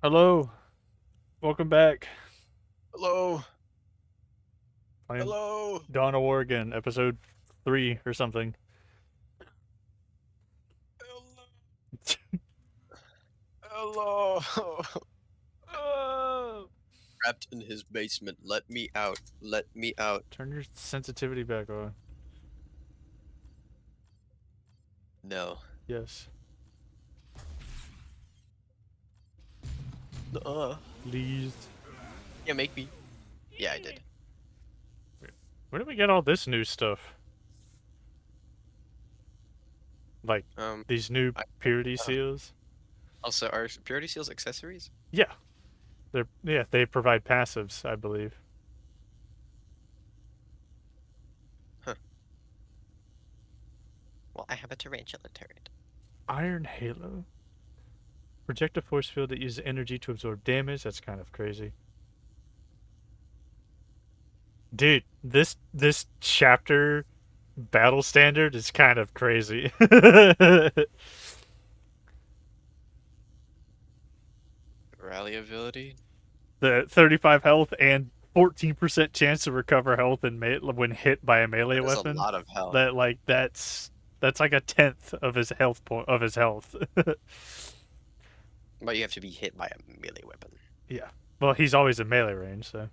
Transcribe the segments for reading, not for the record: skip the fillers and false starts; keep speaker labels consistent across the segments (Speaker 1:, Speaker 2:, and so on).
Speaker 1: Hello, welcome back.
Speaker 2: Hello.
Speaker 1: Playing
Speaker 2: Hello.
Speaker 1: Dawn of War again, episode 3 or something.
Speaker 2: Hello. Hello.
Speaker 1: Oh,
Speaker 2: Trapped in his basement. Let me out. Let me out.
Speaker 1: turn your sensitivity back on.
Speaker 2: No.
Speaker 1: Yes.
Speaker 2: Uh.
Speaker 1: Please.
Speaker 2: Yeah, make me. Yeah, I did.
Speaker 1: Where did we get all this new stuff? Like,
Speaker 2: Um.
Speaker 1: these new
Speaker 2: I,
Speaker 1: purity
Speaker 2: uh,
Speaker 1: seals?
Speaker 2: also, are purity seals accessories?
Speaker 1: Yeah, they provide passives, I believe.
Speaker 2: Huh. Well, I have a tarantula turret.
Speaker 1: Iron Halo. Project a force field that uses energy to absorb damage. That's kind of crazy. Dude, this chapter battle standard is kind of crazy.
Speaker 2: Rally ability.
Speaker 1: The 35 health and 14% chance to recover health when hit by a melee
Speaker 2: That is a
Speaker 1: weapon.
Speaker 2: lot of health.
Speaker 1: That's like a tenth of his health.
Speaker 2: But you have to be hit by a melee weapon.
Speaker 1: Yeah. Well, he's always in melee range, so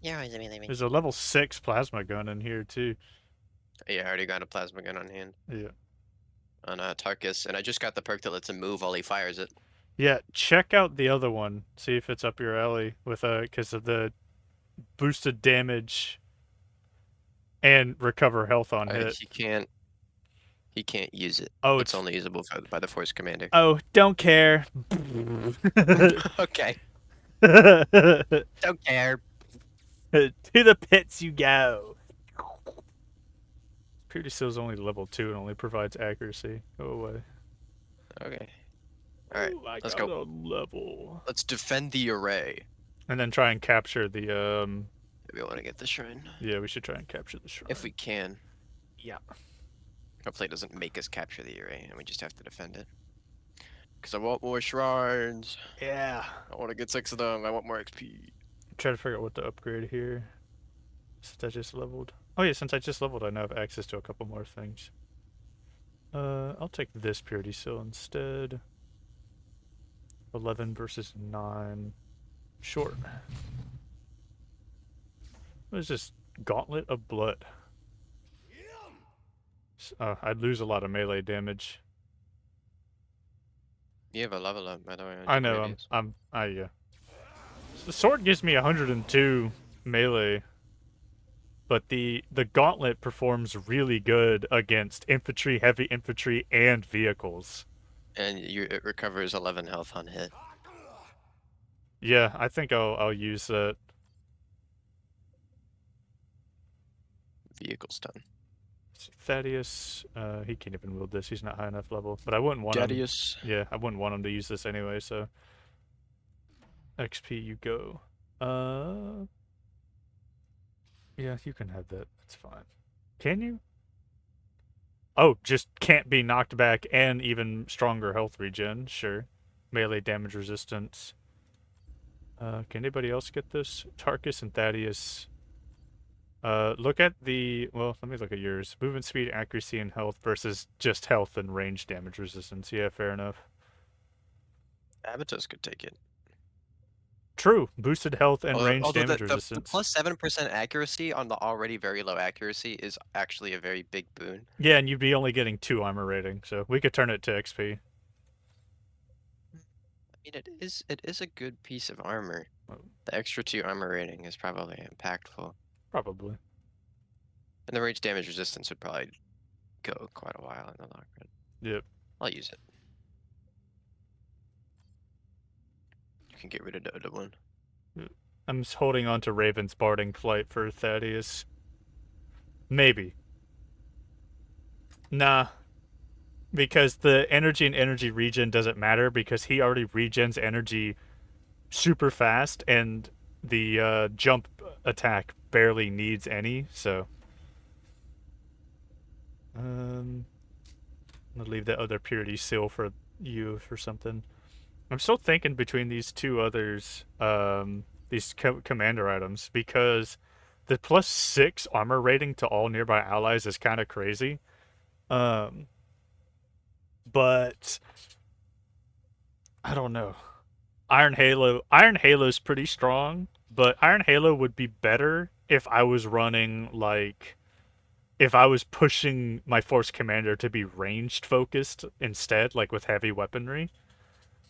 Speaker 2: Yeah, always a melee
Speaker 1: there's
Speaker 2: range.
Speaker 1: a level 6 plasma gun in here too.
Speaker 2: Yeah, I already got a plasma gun on hand.
Speaker 1: Yeah.
Speaker 2: On Tarkus, and I just got the perk that lets him move while he fires it.
Speaker 1: Yeah, check out the other one. See if it's up your alley with because of the boosted damage and recover health on hit.
Speaker 2: He can't. He can't use it.
Speaker 1: Oh,
Speaker 2: It's
Speaker 1: it's
Speaker 2: only usable by the Force Commander.
Speaker 1: oh, don't care.
Speaker 2: Okay. Don't care.
Speaker 1: To the pits you go. Purity Seal's only level 2 and only provides accuracy. Go away.
Speaker 2: Okay. All right.
Speaker 1: Ooh, I
Speaker 2: Let's
Speaker 1: got
Speaker 2: go.
Speaker 1: a level.
Speaker 2: Let's defend the array.
Speaker 1: And then try and capture the
Speaker 2: We want to get the shrine
Speaker 1: yeah, we should try and capture the
Speaker 2: if we
Speaker 1: shrine.
Speaker 2: can.
Speaker 1: Yeah.
Speaker 2: Hopefully, it doesn't make us capture the array, and we just have to defend it. Because I want more shrines.
Speaker 1: Yeah.
Speaker 2: I want to get 6 of them. I want more XP.
Speaker 1: Try to figure out what to upgrade here. Since I just leveled. Oh yeah, since I just leveled, I now have access to a couple more things. I'll take this Purity Seal instead. 11 versus 9. Short. What is this? Gauntlet of Blood. I'd lose a lot of melee damage.
Speaker 2: You have a level up, by the way, on
Speaker 1: I know,
Speaker 2: Jaquarius.
Speaker 1: yeah. The sword gives me 102 melee, but the gauntlet performs really good against infantry, heavy infantry, and vehicles.
Speaker 2: And it recovers 11 health on hit.
Speaker 1: Yeah, I think I'll use that.
Speaker 2: Vehicle stun.
Speaker 1: Thaddeus, he can't even wield this. He's not high enough level. But I wouldn't want him.
Speaker 2: Dadius.
Speaker 1: Yeah, I wouldn't want him to use this anyway. So XP, you go. Uh, yeah, you can have that. That's fine. Can you? Oh, just can't be knocked back and even stronger health regen. Sure. Melee damage resistance. Can anybody else get this? Tarkus and Thaddeus. Look at well, let me look at yours. Movement speed, accuracy, and health versus just health and range damage resistance. Yeah, fair enough.
Speaker 2: Abatos could take it.
Speaker 1: True. Boosted health and range
Speaker 2: Although
Speaker 1: damage
Speaker 2: the
Speaker 1: resistance.
Speaker 2: plus 7% accuracy on the already very low accuracy is actually a very big boon.
Speaker 1: Yeah, and you'd be only getting 2 armor rating, so we could turn it to XP.
Speaker 2: I mean, it is a good piece of armor. The extra 2 armor rating is probably impactful.
Speaker 1: Probably.
Speaker 2: And the range damage resistance would probably go quite a while in the long run.
Speaker 1: Yep.
Speaker 2: I'll use it. You can get rid of the other one.
Speaker 1: I'm just holding on to Raven's Barding Flight for Thaddeus. Maybe. Nah, because the energy and energy regen doesn't matter because he already regens energy super fast and the jump attack barely needs any, so I'm gonna leave that other purity seal for you for something. I'm still thinking between these two others, these commander items, because the +6 armor rating to all nearby allies is kind of crazy. Um, but I don't know. Iron Halo's pretty strong, but Iron Halo would be better if I was running like if I was pushing my force commander to be ranged focused instead, like with heavy weaponry.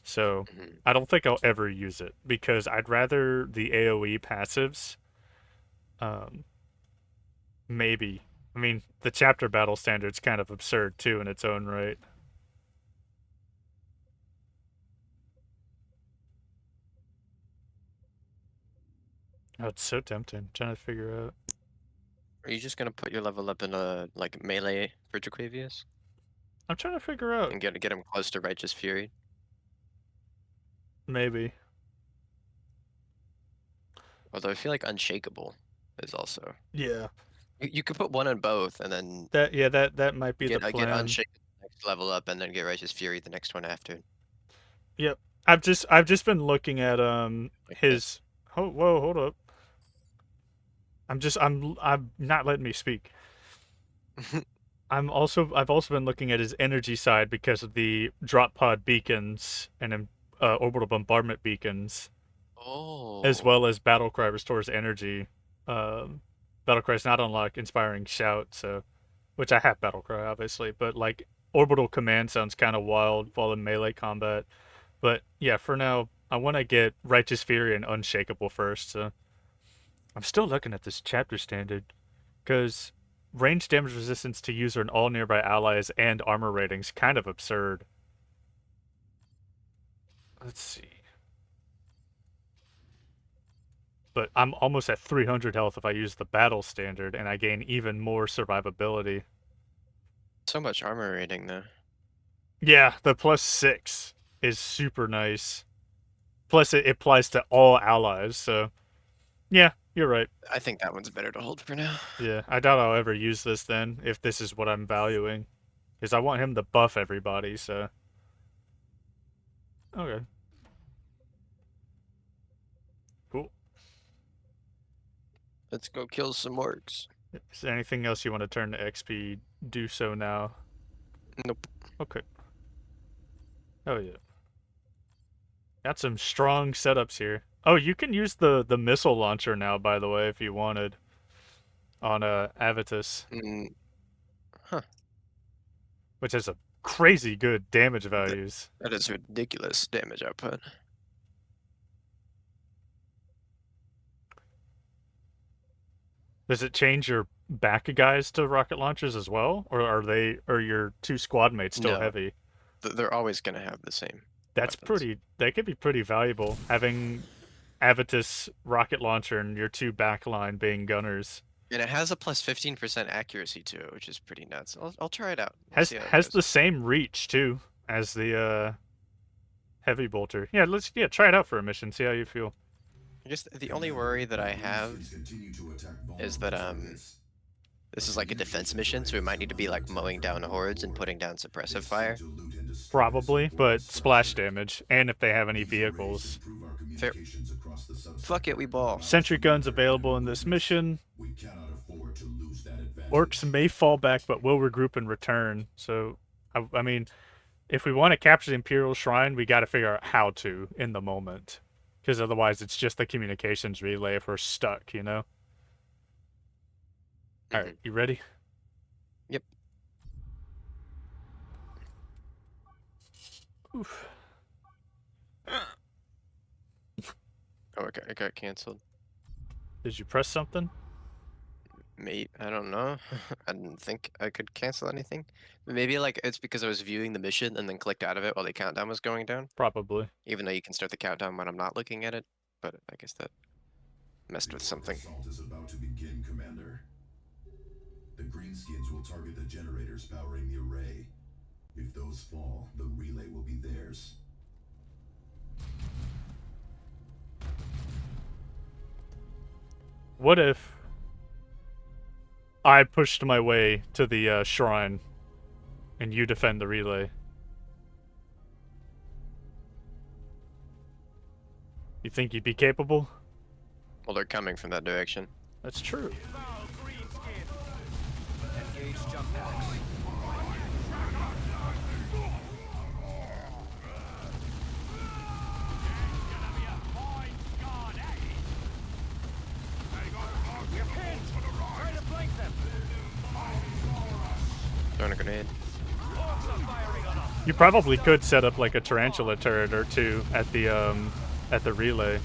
Speaker 1: So
Speaker 2: Mhm.
Speaker 1: I don't think I'll ever use it because I'd rather the AoE passives. Um, maybe. I mean, the chapter battle standard's kind of absurd too in its own right. Oh, it's so tempting. I'm trying to figure out.
Speaker 2: Are you just gonna put your level up in a like melee Virtuaquavius
Speaker 1: I'm trying to figure out.
Speaker 2: and get him close to Righteous Fury?
Speaker 1: Maybe.
Speaker 2: Although I feel like Unshakable is also.
Speaker 1: Yeah.
Speaker 2: You could put one in both and then
Speaker 1: That might be the
Speaker 2: get
Speaker 1: plan.
Speaker 2: Unshakable next level up and then get Righteous Fury the next one after.
Speaker 1: Yep. I've just been looking at
Speaker 2: Like that.
Speaker 1: his. Oh, whoa, hold up. I'm not letting me speak. I've also been looking at his energy side because of the drop pod beacons and orbital bombardment beacons, as
Speaker 2: Oh.
Speaker 1: well as Battlecry restores energy. Um, Battlecry's not unlock inspiring shout, so which I have Battlecry obviously, but like orbital command sounds kind of wild while in melee combat. But yeah, for now I want to get Righteous Fury and Unshakable first. So I'm still looking at this chapter standard because range damage resistance to user and all nearby allies and armor ratings kind of absurd. Let's see. But I'm almost at 300 health if I use the battle standard, and I gain even more survivability.
Speaker 2: So much armor rating though.
Speaker 1: Yeah, the +6 is super nice. Plus, it applies to all allies, so yeah, you're right.
Speaker 2: I think that one's better to hold for now.
Speaker 1: Yeah, I doubt I'll ever use this then, if this is what I'm valuing. Because I want him to buff everybody, so. Okay, cool.
Speaker 2: Let's go kill some orcs.
Speaker 1: Is there anything else you want to turn to XP? Do so now.
Speaker 2: Nope.
Speaker 1: Okay. Oh, yeah. Got some strong setups here. Oh, you can use the missile launcher now, by the way, if you wanted. On Avitus,
Speaker 2: Mm, huh.
Speaker 1: which has a crazy good damage
Speaker 2: That,
Speaker 1: values.
Speaker 2: that is ridiculous damage output.
Speaker 1: Does it change your back guys to rocket launchers as well, or are your two squad mates still
Speaker 2: No,
Speaker 1: heavy?
Speaker 2: they're always gonna have the same
Speaker 1: That's
Speaker 2: weapons.
Speaker 1: pretty. That could be pretty valuable having Avitus rocket launcher and your two backline being gunners.
Speaker 2: And it has a plus 15% accuracy to it, which is pretty nuts. I'll try it out. We'll
Speaker 1: Has
Speaker 2: see how it
Speaker 1: has
Speaker 2: goes.
Speaker 1: the same reach too as the heavy bolter. Yeah, let's try it out for a mission. See how you feel.
Speaker 2: I guess the only
Speaker 3: Commander,
Speaker 2: worry that
Speaker 3: the
Speaker 2: I have
Speaker 3: greenskins continue to attack
Speaker 2: is
Speaker 3: vulnerable
Speaker 2: that
Speaker 3: targets.
Speaker 2: this is like a
Speaker 3: Initiate
Speaker 2: defense
Speaker 3: the
Speaker 2: mission, so we
Speaker 3: raid
Speaker 2: might need to
Speaker 3: from
Speaker 2: be
Speaker 3: under
Speaker 2: like
Speaker 3: attack
Speaker 2: mowing
Speaker 3: from
Speaker 2: down
Speaker 3: the
Speaker 2: hordes and
Speaker 3: airport.
Speaker 2: putting down
Speaker 3: They
Speaker 2: suppressive
Speaker 3: seek
Speaker 2: fire.
Speaker 3: to loot and destroy the
Speaker 1: Probably,
Speaker 3: support
Speaker 1: but splash
Speaker 3: structure.
Speaker 1: damage, and if they have any
Speaker 3: These arrays
Speaker 1: vehicles.
Speaker 3: improve our
Speaker 2: Fair.
Speaker 3: communications across the
Speaker 2: Fuck it, we
Speaker 3: subsector,
Speaker 2: ball.
Speaker 3: allowing us
Speaker 1: Sentry
Speaker 3: to
Speaker 1: guns
Speaker 3: monitor
Speaker 1: available
Speaker 3: enemy
Speaker 1: in this
Speaker 3: movements.
Speaker 1: mission.
Speaker 3: We cannot afford to lose that
Speaker 1: Orcs
Speaker 3: advantage.
Speaker 1: may fall back, but will regroup and return. So, I mean, if we want to capture the Imperial Shrine, we got to figure out how to in the moment, because otherwise it's just the communications relay if we're stuck, you know. All right,
Speaker 2: Hmm.
Speaker 1: you ready?
Speaker 2: Yep.
Speaker 1: Oof.
Speaker 2: Oh, it got canceled.
Speaker 1: Did you press something?
Speaker 2: Mate, I don't know. I didn't think I could cancel anything. Maybe like it's because I was viewing the mission and then clicked out of it while the countdown was going down.
Speaker 1: Probably.
Speaker 2: Even though you can start the countdown when I'm not looking at it. But I guess that messed
Speaker 3: The
Speaker 2: with
Speaker 3: orc
Speaker 2: something.
Speaker 3: assault is about to begin, Commander. The greenskins will target the generators powering the array. If those fall, the relay will be theirs.
Speaker 1: What if I pushed my way to the shrine and you defend the relay? You think you'd be capable?
Speaker 2: Well, they're coming from that direction.
Speaker 1: That's true.
Speaker 4: Engage jump packs.
Speaker 2: Throwing a grenade.
Speaker 1: You probably could set up like a tarantula turret or two at the relay.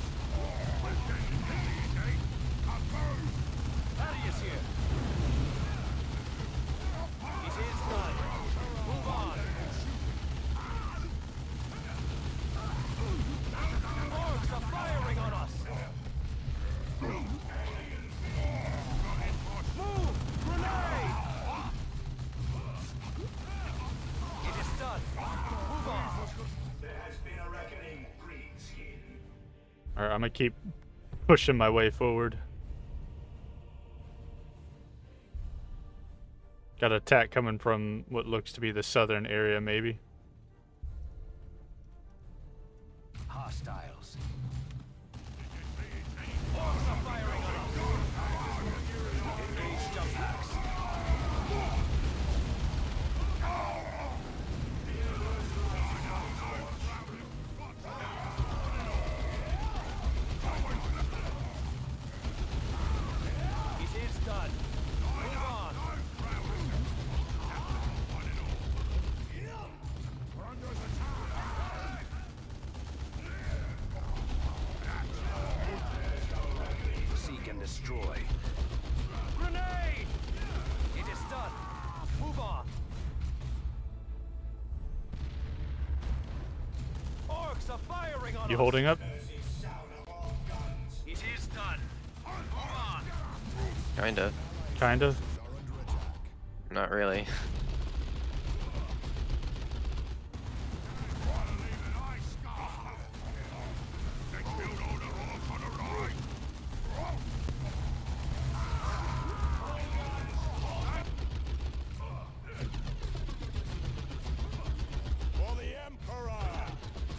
Speaker 1: Alright, I'm gonna keep pushing my way forward. Got an attack coming from what looks to be the southern area, maybe.
Speaker 4: Hostiles. Engage jump packs. It is done. Move on. Seek and destroy. Grenade! It is done. Move on. Orcs are firing on
Speaker 1: You
Speaker 4: us.
Speaker 1: holding up?
Speaker 4: It is done. Move on.
Speaker 2: Kinda.
Speaker 1: Kinda.
Speaker 2: Not really.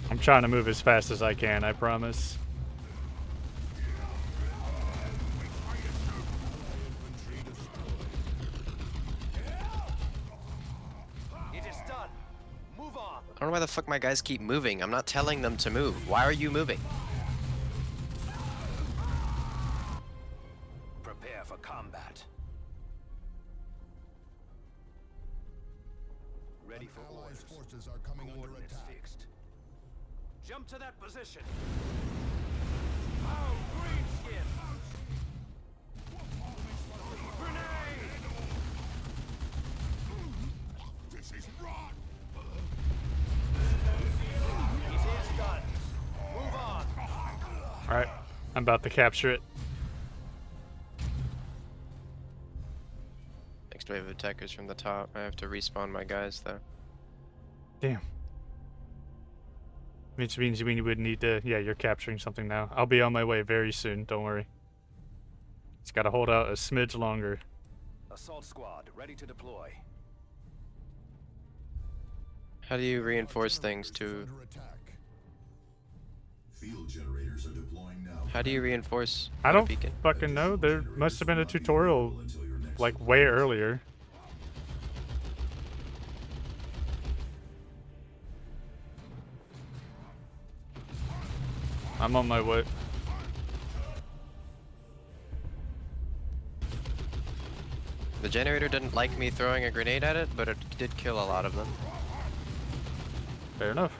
Speaker 1: I'm trying to move as fast as I can, I promise.
Speaker 4: It is done. Move on.
Speaker 2: I don't know why the fuck my guys keep moving. I'm not telling them to move. Why are you moving?
Speaker 4: Prepare for combat. Ready for orders.
Speaker 3: Forces are coming under
Speaker 4: Coordinates
Speaker 3: attack.
Speaker 4: fixed. Jump to that position. Oh, greenskin! Grenade!
Speaker 3: This is wrong.
Speaker 4: It is done. Move on.
Speaker 1: Alright, I'm about to capture it.
Speaker 2: Next wave of attackers from the top. I have to respawn my guys though.
Speaker 1: Damn. Which means we would need to... Yeah, you're capturing something now. I'll be on my way very soon, don't worry. Just gotta hold out a smidge longer.
Speaker 4: Assault squad, ready to deploy.
Speaker 2: How do you reinforce things to...
Speaker 3: Under attack. Field generators are deploying now.
Speaker 2: How do you reinforce
Speaker 1: I
Speaker 2: a
Speaker 1: don't
Speaker 2: beacon?
Speaker 1: fucking know. There must have been a tutorial, like, way earlier. I'm on my way.
Speaker 2: The generator didn't like me throwing a grenade at it, but it did kill a lot of them.
Speaker 1: Fair enough.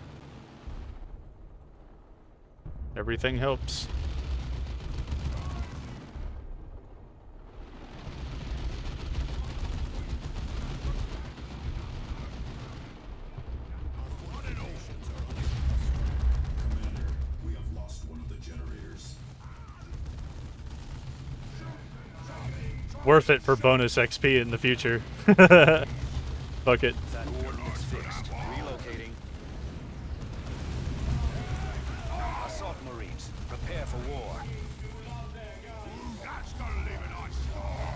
Speaker 1: Everything helps.
Speaker 3: We have lost one of the generators.
Speaker 1: Worth it for bonus XP in the future. Fuck it.
Speaker 4: That ordnance fixed. Relocating. Assault Marines, prepare for war.
Speaker 3: That's gonna leave a nice scar.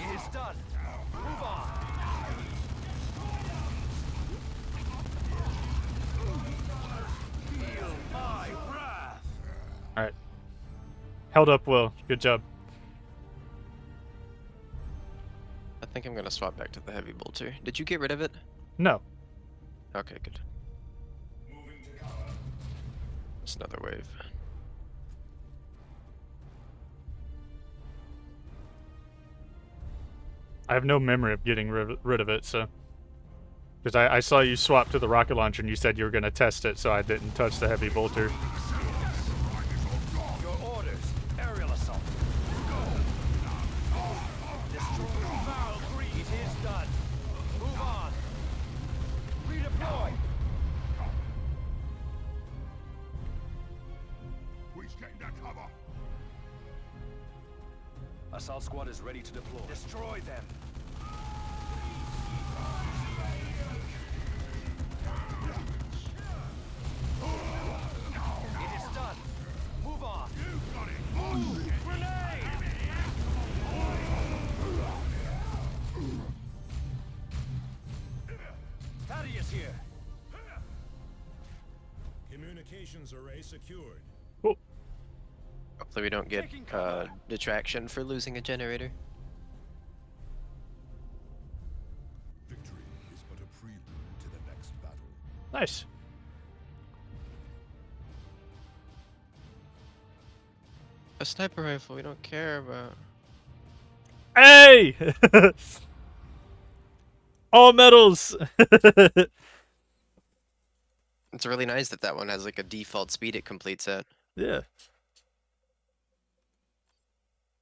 Speaker 4: It is done. Move on.
Speaker 1: Alright. Held up well. Good job.
Speaker 2: I think I'm gonna swap back to the heavy bolter. Did you get rid of it?
Speaker 1: No.
Speaker 2: Okay, good. It's another wave.
Speaker 1: I have no memory of getting rid of it, so... Because I saw you swap to the rocket launcher and you said you were going to test it, so I didn't touch the heavy bolter.
Speaker 4: Your orders. Aerial assault. Destroy foul breed. It is done. Move on. Redeploy. Assault squad is ready to deploy. Destroy them. It is done. Move on. You got it. Grenade! Thaddeus here.
Speaker 5: Communications array secured.
Speaker 1: Cool.
Speaker 2: Hopefully we don't get detraction for losing a generator.
Speaker 5: Victory is but a prelude to the next battle.
Speaker 1: Nice.
Speaker 2: A sniper rifle we don't care about.
Speaker 1: Hey! All medals!
Speaker 2: It's really nice that that one has like a default speed it completes at.
Speaker 1: Yeah.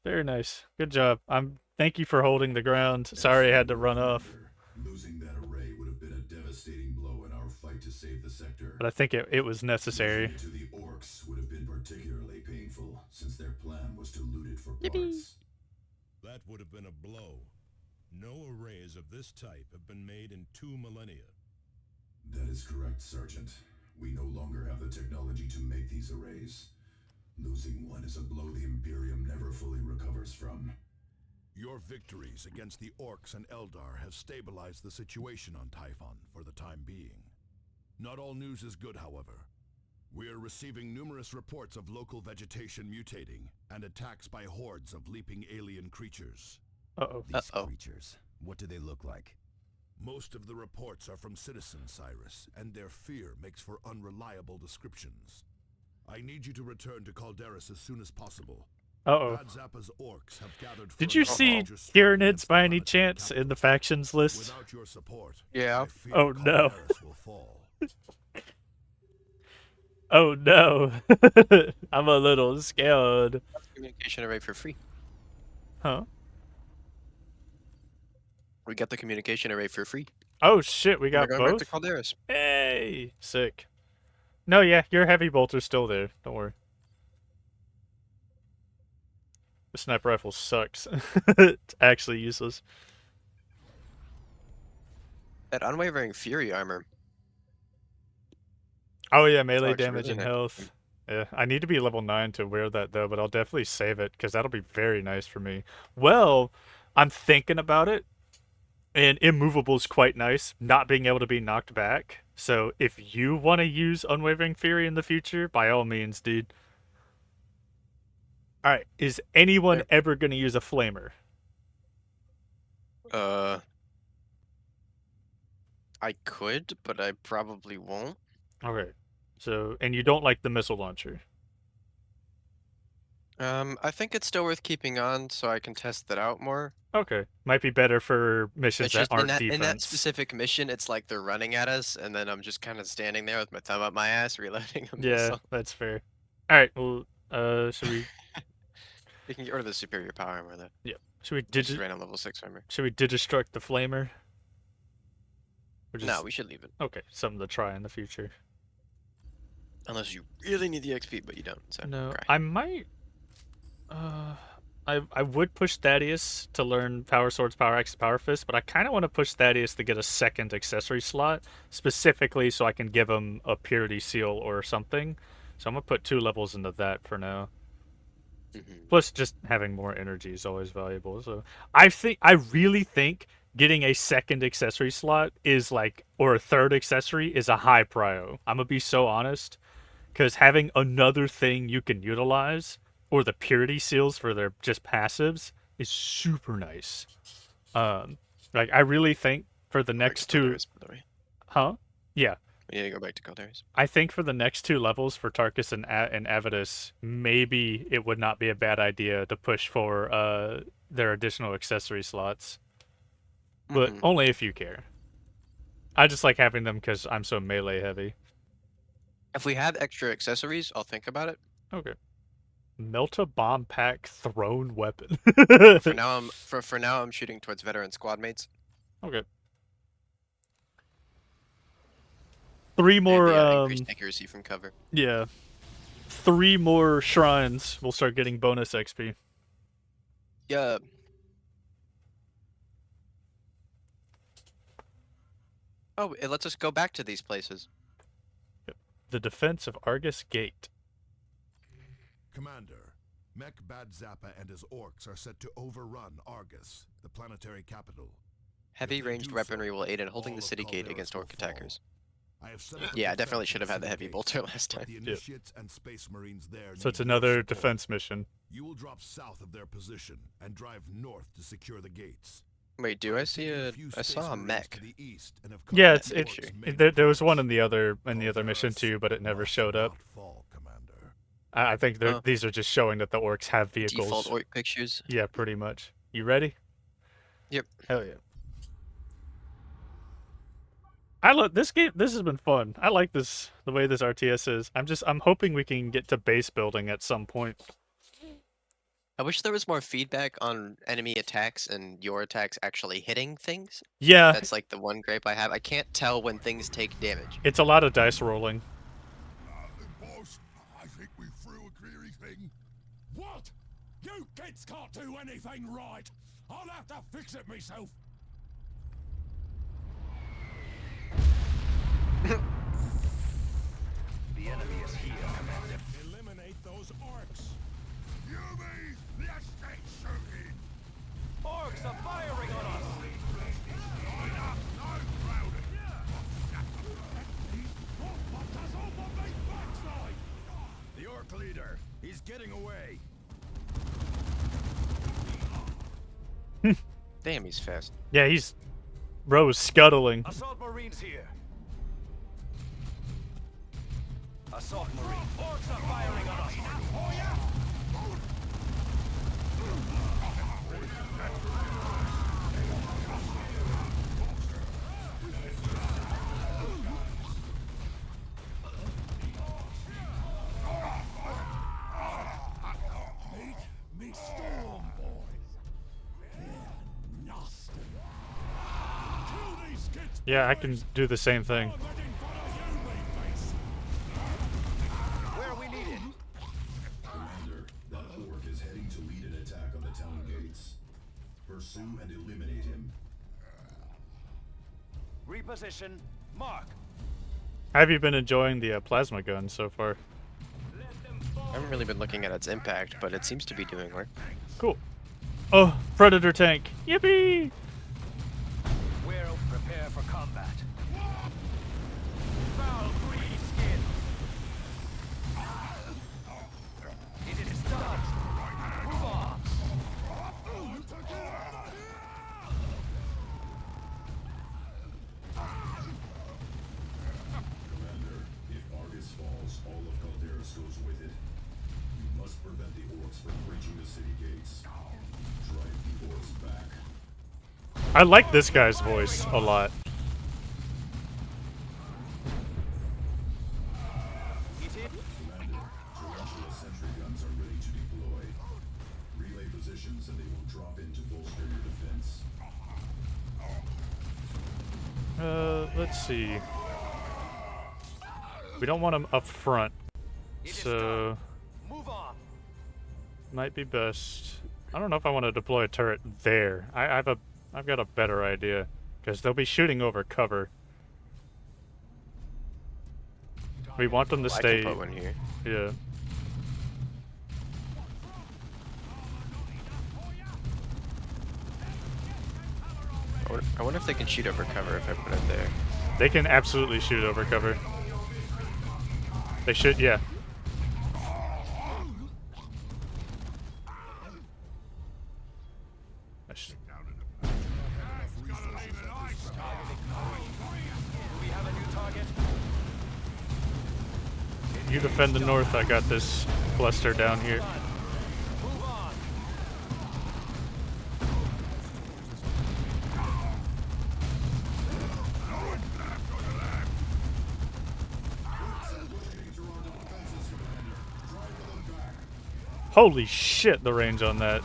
Speaker 1: Very nice. Good job. Thank you for holding the ground. Sorry I had to run off.
Speaker 3: Losing that array would have been a devastating blow in our fight to save the sector.
Speaker 1: But I think it was necessary.
Speaker 3: Losing it to the orcs would have been particularly painful, since their plan was to loot it for
Speaker 2: Yippee.
Speaker 3: parts.
Speaker 5: That would have been a blow. No arrays of this type have been made in 2 millennia.
Speaker 3: That is correct, Sergeant. We no longer have the technology to make these arrays. Losing one is a blow the Imperium never fully recovers from.
Speaker 5: Your victories against the orcs and Eldar have stabilized the situation on Typhon for the time being. Not all news is good, however. We are receiving numerous reports of local vegetation mutating and attacks by hordes of leaping alien creatures.
Speaker 1: Uh-oh.
Speaker 6: These
Speaker 2: Uh-oh.
Speaker 6: creatures, what do they look like?
Speaker 5: Most of the reports are from citizens, Cyrus, and their fear makes for unreliable descriptions. I need you to return to Calderis as soon as possible.
Speaker 1: Uh-oh.
Speaker 5: Bad Zappa's orcs have gathered for
Speaker 1: Did
Speaker 5: a
Speaker 1: you see
Speaker 5: major strike
Speaker 1: Tyranids
Speaker 5: against
Speaker 1: by
Speaker 5: the
Speaker 1: any
Speaker 5: planetary
Speaker 1: chance in the
Speaker 5: capital.
Speaker 1: factions list?
Speaker 5: Without your support,
Speaker 2: Yeah.
Speaker 5: I fear
Speaker 1: Oh, no.
Speaker 5: Calderis will fall.
Speaker 1: Oh no. I'm a little scared.
Speaker 2: Communication array for free.
Speaker 1: Huh?
Speaker 2: We got the communication array for free.
Speaker 1: Oh shit, we got
Speaker 2: We're going back to
Speaker 1: both?
Speaker 2: Calderis.
Speaker 1: Hey! Sick. No, yeah, your heavy bolter's still there. Don't worry. The sniper rifle sucks. It's actually useless.
Speaker 2: That unwavering fury armor.
Speaker 1: Oh yeah, melee
Speaker 2: actually
Speaker 1: damage
Speaker 2: really
Speaker 1: and
Speaker 2: nice.
Speaker 1: health. Yeah, I need to be level 9 to wear that though, but I'll definitely save it because that'll be very nice for me. Well, I'm thinking about it, and immovable's quite nice, not being able to be knocked back. So if you want to use Unwavering Fury in the future, by all means, dude. Alright, is anyone
Speaker 2: Yep.
Speaker 1: ever going to use a flamer?
Speaker 2: I could, but I probably won't.
Speaker 1: Okay. So, and you don't like the missile launcher?
Speaker 2: I think it's still worth keeping on so I can test that out more.
Speaker 1: Okay. Might be better for missions
Speaker 2: It's
Speaker 1: that
Speaker 2: just
Speaker 1: aren't
Speaker 2: in that
Speaker 1: defense.
Speaker 2: specific mission, it's like they're running at us, and then I'm just kind of standing there with my thumb up my ass, reloading a
Speaker 1: Yeah,
Speaker 2: missile.
Speaker 1: that's fair. Alright, well, should we...
Speaker 2: You can get rid of the superior power armor though.
Speaker 1: Should we
Speaker 2: Just ran on level 6 armor.
Speaker 1: Should we digistruct the flamer? Or
Speaker 2: No, we should leave it.
Speaker 1: Okay, something to try in the future.
Speaker 2: Unless you really need the XP, but you don't. So
Speaker 1: No,
Speaker 2: cry.
Speaker 1: I might. I would push Thaddeus to learn Power Swords, Power Axe, Power Fist, but I kind of want to push Thaddeus to get a second accessory slot, specifically so I can give him a Purity Seal or something. So I'm gonna put 2 levels into that for now.
Speaker 2: Mhm.
Speaker 1: Plus, just having more energy is always valuable. So I really think getting a second accessory slot is like, or a third accessory is a high prio. I'm gonna be so honest. because having another thing you can utilize, or the purity seals for their just passives, is super nice. Like I really think for the next two, huh? Yeah,
Speaker 2: We need to go back to Calderas.
Speaker 1: I think for the next two levels for Tarkus and Avidus, maybe it would not be a bad idea to push for their additional accessory slots, but only if you care. I just like having them because I'm so melee heavy.
Speaker 2: If we have extra accessories, I'll think about it.
Speaker 1: Okay. Melta bomb pack thrown weapon.
Speaker 2: For now, I'm shooting towards veteran squad mates.
Speaker 1: Okay. 3 more.
Speaker 2: And, increased accuracy from cover.
Speaker 1: Yeah. 3 more shrines. We'll start getting bonus XP.
Speaker 2: Yeah. Oh, it lets us go back to these places.
Speaker 1: Yep. The defense of Argus Gate.
Speaker 5: Commander, Mech Bad Zappa and his orcs are set to overrun Argus, the planetary capital.
Speaker 2: Heavy
Speaker 5: If they
Speaker 2: ranged
Speaker 5: do
Speaker 2: weaponry
Speaker 5: so,
Speaker 2: will aid in holding
Speaker 5: all
Speaker 2: the
Speaker 5: of
Speaker 2: city gate
Speaker 5: Calderas
Speaker 2: against
Speaker 5: will
Speaker 2: orc
Speaker 5: fall.
Speaker 2: attackers.
Speaker 5: I have set up a
Speaker 2: Yeah, I
Speaker 5: defense
Speaker 2: definitely should have had the
Speaker 5: city
Speaker 2: heavy
Speaker 5: gate,
Speaker 2: bolter last
Speaker 5: but
Speaker 2: time.
Speaker 5: the initiates and space marines there
Speaker 1: So it's
Speaker 5: need
Speaker 1: another
Speaker 5: your support.
Speaker 1: defense mission.
Speaker 5: You will drop south of their position and drive north to secure the gates.
Speaker 2: Wait, do I see a? I saw a mech.
Speaker 1: Yeah,
Speaker 2: it's-
Speaker 1: there was one in the other mission too, but it never showed up. I think these are just showing that the orcs have vehicles.
Speaker 2: Default orc pictures.
Speaker 1: Yeah, pretty much. You ready?
Speaker 2: Yep.
Speaker 1: Hell yeah. I love this game. This has been fun. I like this, the way this RTS is. I'm hoping we can get to base building at some point.
Speaker 2: I wish there was more feedback on enemy attacks and your attacks actually hitting things.
Speaker 1: Yeah,
Speaker 2: That's like the one gripe I have. I can't tell when things take damage.
Speaker 1: it's a lot of dice rolling.
Speaker 5: Boss, I think we threw a greedy thing. What? You kids can't do anything right. I'll have to fix it myself.
Speaker 4: The enemy is here, Commander.
Speaker 5: Eliminate those orcs. You mean the estate shooting?
Speaker 4: Orcs are firing on us!
Speaker 6: The orc leader, he's getting away.
Speaker 2: Damn, he's fast.
Speaker 1: Yeah, he's Rose scuttling.
Speaker 4: Assault Marines here. Assault Marine. Orcs are firing on us!
Speaker 5: Me storm boys. They're nasty. Kill these kids.
Speaker 1: Yeah, I can do the same thing.
Speaker 4: Where are we needed?
Speaker 3: Commander, that orc is heading to lead an attack on the town gates. Pursue and eliminate him.
Speaker 4: Reposition. Mark.
Speaker 1: Have you been enjoying the plasma gun so far?
Speaker 2: I haven't really been looking at its impact, but it seems to be doing work.
Speaker 1: Cool. Oh, Predator tank. Yippee!
Speaker 4: We'll prepare for combat. Foul green skin. It is done. Move on.
Speaker 3: Commander, if Argus falls, all of Calderas goes with it. You must prevent the orcs from breaching the city gates. Drive the orcs back.
Speaker 1: I like this guy's voice a lot.
Speaker 3: Commander, tarantula sentry guns are ready to deploy. Relay positions and they will drop in to bolster your defense.
Speaker 1: Let's see. We don't want him up front, so
Speaker 4: Move on.
Speaker 1: might be best. I don't know if I want to deploy a turret there. I've got a better idea, because they'll be shooting over cover. We want them to
Speaker 2: I
Speaker 1: stay.
Speaker 2: can put one here.
Speaker 1: Yeah.
Speaker 2: I wonder if they can shoot over cover if I put it there.
Speaker 1: They can absolutely shoot over cover. They should, yeah. I should-
Speaker 4: Do we have a new target?
Speaker 1: You defend the north, I got this cluster down here.
Speaker 4: Move on.
Speaker 1: Holy shit, the range on that.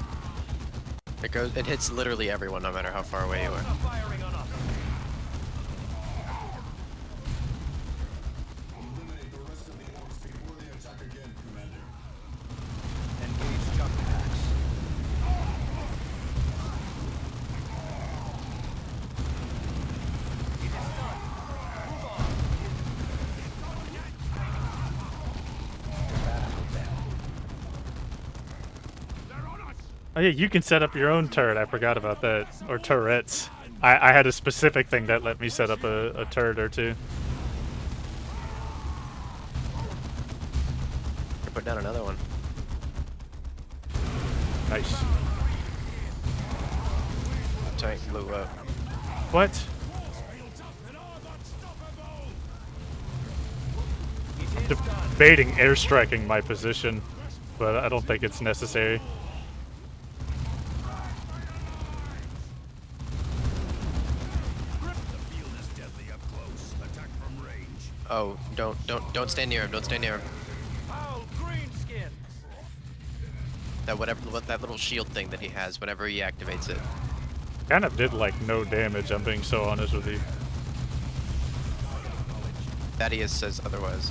Speaker 2: It hits literally everyone, no matter how far away you are.
Speaker 4: Firing on us.
Speaker 3: Eliminate the rest of the orcs before they attack again, Commander.
Speaker 4: Engage jump packs.
Speaker 1: Oh yeah, you can set up your own turret. I forgot about that. Or turrets. I had a specific thing that let me set up a turret or two.
Speaker 2: Put down another one.
Speaker 1: Nice.
Speaker 2: Tank blew up.
Speaker 1: What? I'm debating airstriking my position, but I don't think it's necessary.
Speaker 6: The field is deadly up close. Attack from range.
Speaker 2: Oh, don't stand near him. Don't stand near him.
Speaker 4: Foul greenskins.
Speaker 2: That little shield thing that he has whenever he activates it.
Speaker 1: Kind of did like no damage, I'm being so honest with you.
Speaker 2: Thaddeus says otherwise.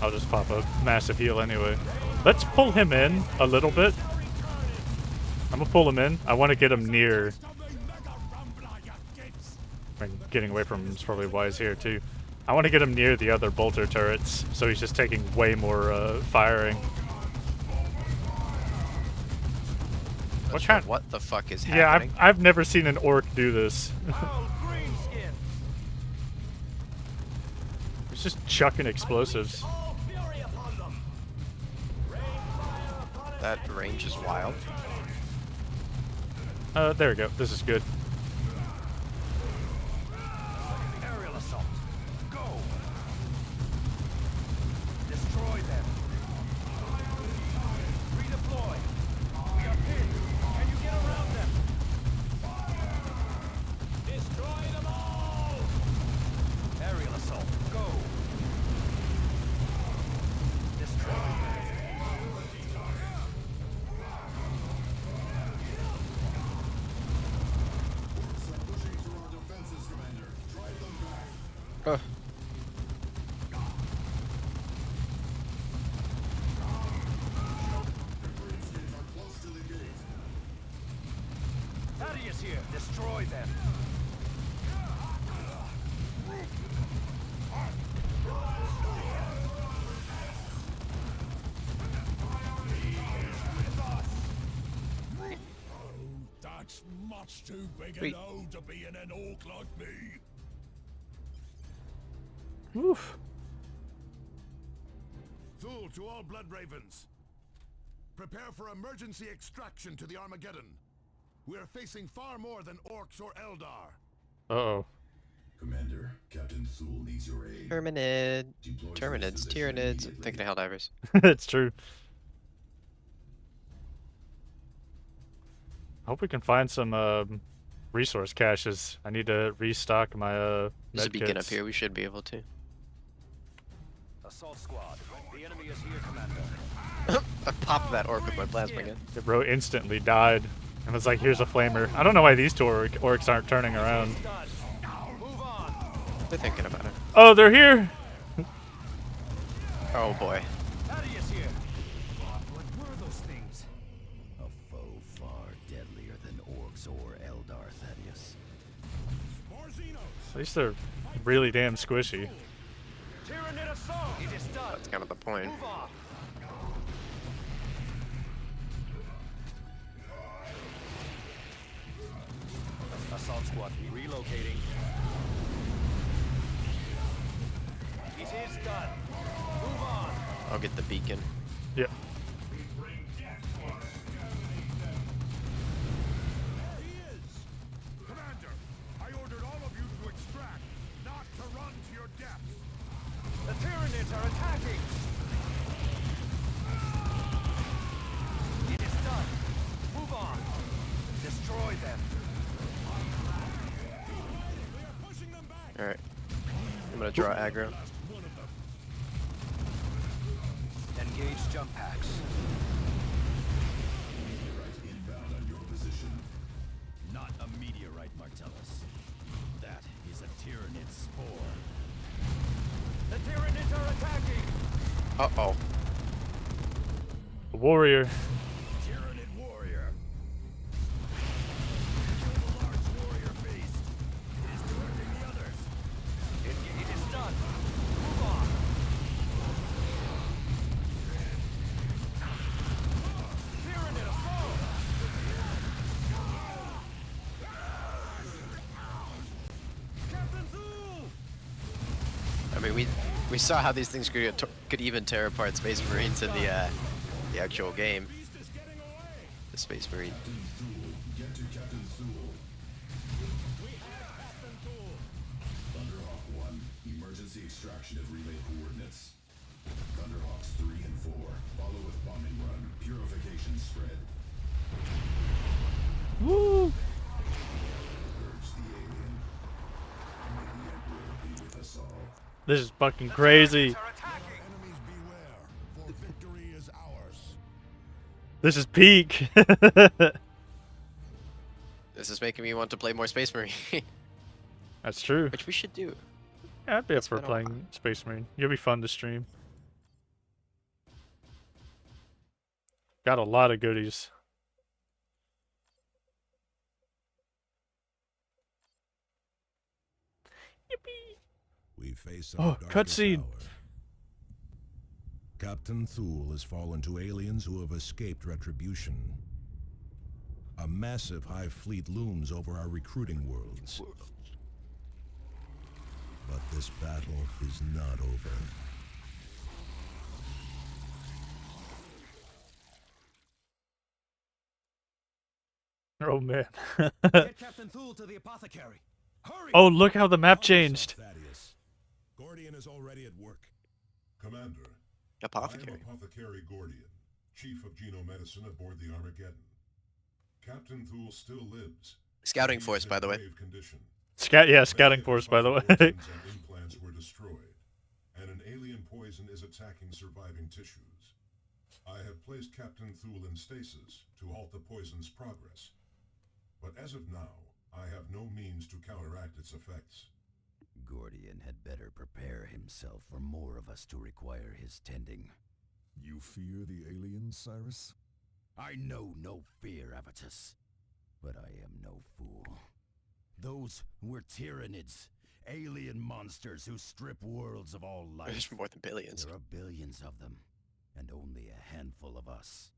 Speaker 1: I'll just pop a massive heal anyway. Let's pull him in a little bit. I'm gonna pull him in. I want to get him near. I mean, getting away from him is probably wise here too. I want to get him near the other bolter turrets, so he's just taking way more firing. What kind?
Speaker 2: What the fuck is
Speaker 1: Yeah,
Speaker 2: happening?
Speaker 1: I've never seen an orc do this.
Speaker 4: Foul greenskins.
Speaker 1: It's just chucking explosives.
Speaker 4: All fury upon them. Rain fire upon us.
Speaker 2: That range is wild.
Speaker 1: There we go. This is good.
Speaker 4: Aerial assault. Go. Destroy them. Redeploy. We are pinned. Can you get around them? Destroy them all. Aerial assault. Go. Destroy them.
Speaker 3: Orcs are pushing through our defenses, Commander. Drive them back.
Speaker 2: Ugh.
Speaker 3: The greenskins are close to the gate.
Speaker 4: Thaddeus here. Destroy them.
Speaker 5: That's much too big
Speaker 2: Wait.
Speaker 5: an O to be in an orc like me.
Speaker 1: Oof.
Speaker 5: Thule to all blood ravens. Prepare for emergency extraction to the Armageddon. We are facing far more than orcs or Eldar.
Speaker 1: Uh-oh.
Speaker 3: Commander, Captain Thule needs your aid.
Speaker 2: Tyranid.
Speaker 3: Deploy to
Speaker 2: Tyranids.
Speaker 3: this position
Speaker 2: Tyranids.
Speaker 3: immediately.
Speaker 2: Thinking of Helldivers.
Speaker 1: It's true. I hope we can find some resource caches. I need to restock my
Speaker 2: There's a
Speaker 1: med
Speaker 2: beacon up
Speaker 1: kits.
Speaker 2: here. We should be able to.
Speaker 4: Assault squad. The enemy is here, Commander.
Speaker 2: I popped that orc with my plasma gun.
Speaker 1: The bro instantly died. And was like, here's a flamer. I don't know why these two orcs aren't turning around.
Speaker 4: Done. Move on.
Speaker 2: They're thinking about it.
Speaker 1: Oh, they're here!
Speaker 2: Oh boy.
Speaker 4: Thaddeus here.
Speaker 6: What were those things? A foe far deadlier than orcs or Eldar, Thaddeus.
Speaker 1: At least they're really damn squishy.
Speaker 4: Tyranid assault. It is done.
Speaker 2: That's kind of the point.
Speaker 4: Move on. Assault squad relocating. done. Move on.
Speaker 2: I'll get the beacon.
Speaker 1: Yep.
Speaker 5: There he is! Commander, I ordered all of you to extract, not to run to your death.
Speaker 4: The Tyranids are attacking. It is done. Move on. Destroy them.
Speaker 5: We are pushing them back.
Speaker 2: All right. I'm gonna draw aggro.
Speaker 5: Last one of them.
Speaker 6: Engage jump packs.
Speaker 3: Meteorite inbound on your position.
Speaker 6: Not a meteorite, Martellus. That is a Tyranid spore.
Speaker 4: The Tyranids are attacking.
Speaker 2: Uh-oh.
Speaker 1: Warrior.
Speaker 6: Tyranid warrior. Kill the large warrior beast. It is directing the others.
Speaker 4: It is done. Move on. Tyranid assault. Captain Zool!
Speaker 2: I mean, we saw how these things could even tear apart Space Marines in the actual game.
Speaker 5: Beast is getting away.
Speaker 2: The Space Marine.
Speaker 3: Captain Thule, get to Captain Thule.
Speaker 5: We have Captain Tool.
Speaker 3: Thunderhawk 1, emergency extraction of relay coordinates. Thunderhawks 3 and 4, follow with bombing run, purification spread.
Speaker 1: Woo!
Speaker 3: Urge the alien. May the Emperor be with us all.
Speaker 1: This is fucking crazy.
Speaker 4: Are attacking.
Speaker 5: Enemies beware, for victory is ours.
Speaker 1: This is peak.
Speaker 2: This is making me want to play more Space Marine,
Speaker 1: That's true.
Speaker 2: which we should do.
Speaker 1: Yeah, I'd be up
Speaker 2: It's
Speaker 1: for
Speaker 2: been a while.
Speaker 1: playing Space Marine. You'll be fun to stream. Got a lot of goodies. Yippee!
Speaker 5: We face
Speaker 1: Oh,
Speaker 5: our darkest
Speaker 1: cutscene.
Speaker 5: hour. Captain Thule has fallen to aliens who have escaped retribution. A massive hive fleet looms over our recruiting worlds. But this battle is not over.
Speaker 1: Oh man.
Speaker 6: Get Captain Thule to the apothecary. Hurry!
Speaker 1: Oh, look how the map changed.
Speaker 5: Thaddeus. Gordian is already at work.
Speaker 3: Commander,
Speaker 2: Apothecary.
Speaker 3: I am Apothecary Gordian, Chief of Genomedicine aboard the Armageddon. Captain Thule still lives.
Speaker 2: Scouting
Speaker 3: He is
Speaker 2: force,
Speaker 3: in
Speaker 2: by the way.
Speaker 3: grave condition.
Speaker 1: Scouting
Speaker 3: Many of
Speaker 1: force,
Speaker 3: his
Speaker 1: by the
Speaker 3: vital
Speaker 1: way.
Speaker 3: organs and implants were destroyed, and an alien poison is attacking surviving tissues. I have placed Captain Thule in stasis to halt the poison's progress. But as of now, I have no means to counteract its effects.
Speaker 6: Gordian had better prepare himself for more of us to require his tending.
Speaker 5: You fear the aliens, Cyrus?
Speaker 6: I know no fear, Avitus. But I am no fool. Those were Tyranids, alien monsters who strip worlds of all life.
Speaker 2: There's more than billions.
Speaker 6: There are billions of them, and only a handful of us.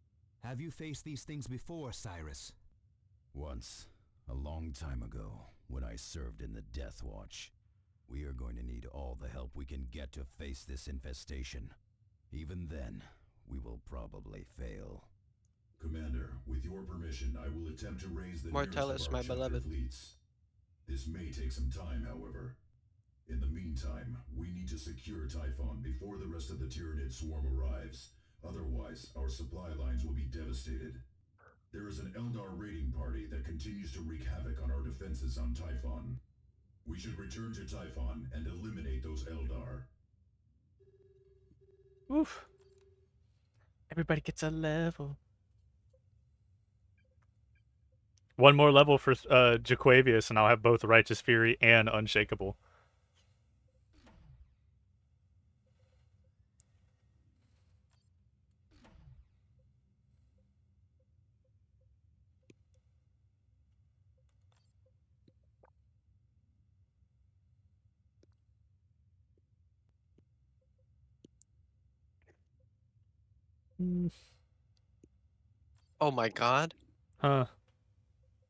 Speaker 7: Have you faced these things before, Cyrus?
Speaker 6: Once, a long time ago, when I served in the Death Watch. We are going to need all the help we can get to face this infestation. Even then, we will probably fail.
Speaker 3: Commander, with your permission, I will attempt to raise the
Speaker 2: Martellus,
Speaker 3: nearest of
Speaker 2: my
Speaker 3: our chapter
Speaker 2: beloved.
Speaker 3: fleets. This may take some time, however. In the meantime, we need to secure Typhon before the rest of the Tyranid swarm arrives. Otherwise, our supply lines will be devastated. There is an Eldar raiding party that continues to wreak havoc on our defenses on Typhon. We should return to Typhon and eliminate those Eldar.
Speaker 1: Oof. Everybody gets a level. One more level for Jaquavius, and I'll have both Righteous Fury and Unshakable.
Speaker 2: Oh my god.
Speaker 1: Huh.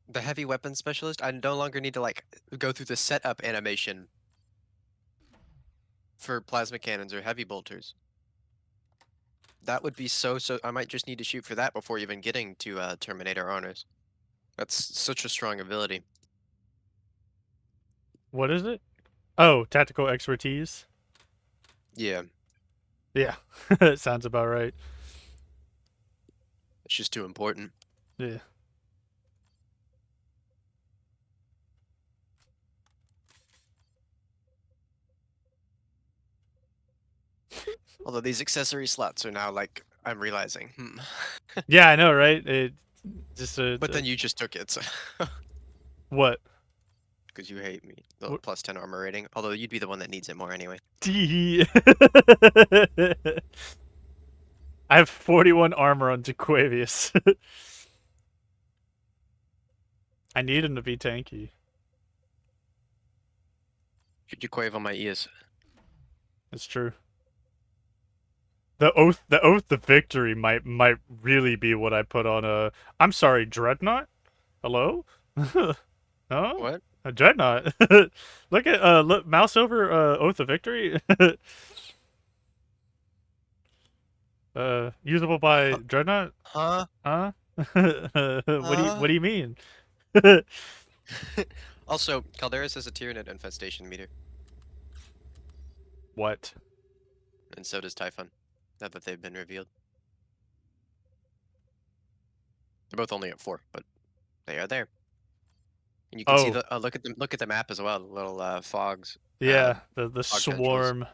Speaker 2: The heavy weapons specialist, I no longer need to like go through the setup animation. for plasma cannons or heavy bolters. That would be so. I might just need to shoot for that before even getting to Terminator honors. That's such a strong ability.
Speaker 1: What is it? Oh, tactical expertise.
Speaker 2: Yeah,
Speaker 1: Yeah, it sounds about right.
Speaker 2: it's just too important.
Speaker 1: Yeah.
Speaker 2: Although these accessory slots are now like I'm realizing.
Speaker 1: Yeah, I know, right? It just
Speaker 2: But then you just took it, so
Speaker 1: what?
Speaker 2: because you hate me. The
Speaker 1: What?
Speaker 2: plus 10 armor rating. Although you'd be the one that needs it more anyway.
Speaker 1: I have 41 armor on Jaquavius. I need him to be tanky.
Speaker 2: Should you quave on my ears?
Speaker 1: That's true. The oath of victory might really be what I put on a. I'm sorry, Dreadnought. Hello? No?
Speaker 2: What?
Speaker 1: A Dreadnought. Look at look, mouse over oath of victory. Usable by Dreadnought.
Speaker 2: Huh?
Speaker 1: Huh? What do you mean?
Speaker 2: Also, Calderas has a Tyranid infestation meter,
Speaker 1: What?
Speaker 2: and so does Typhon. Now that they've been revealed, they're both only at 4, but they are there. And you can see
Speaker 1: Oh.
Speaker 2: the look at the map as well. The little fogs.
Speaker 1: Yeah, the
Speaker 2: fog controls.
Speaker 1: swarm.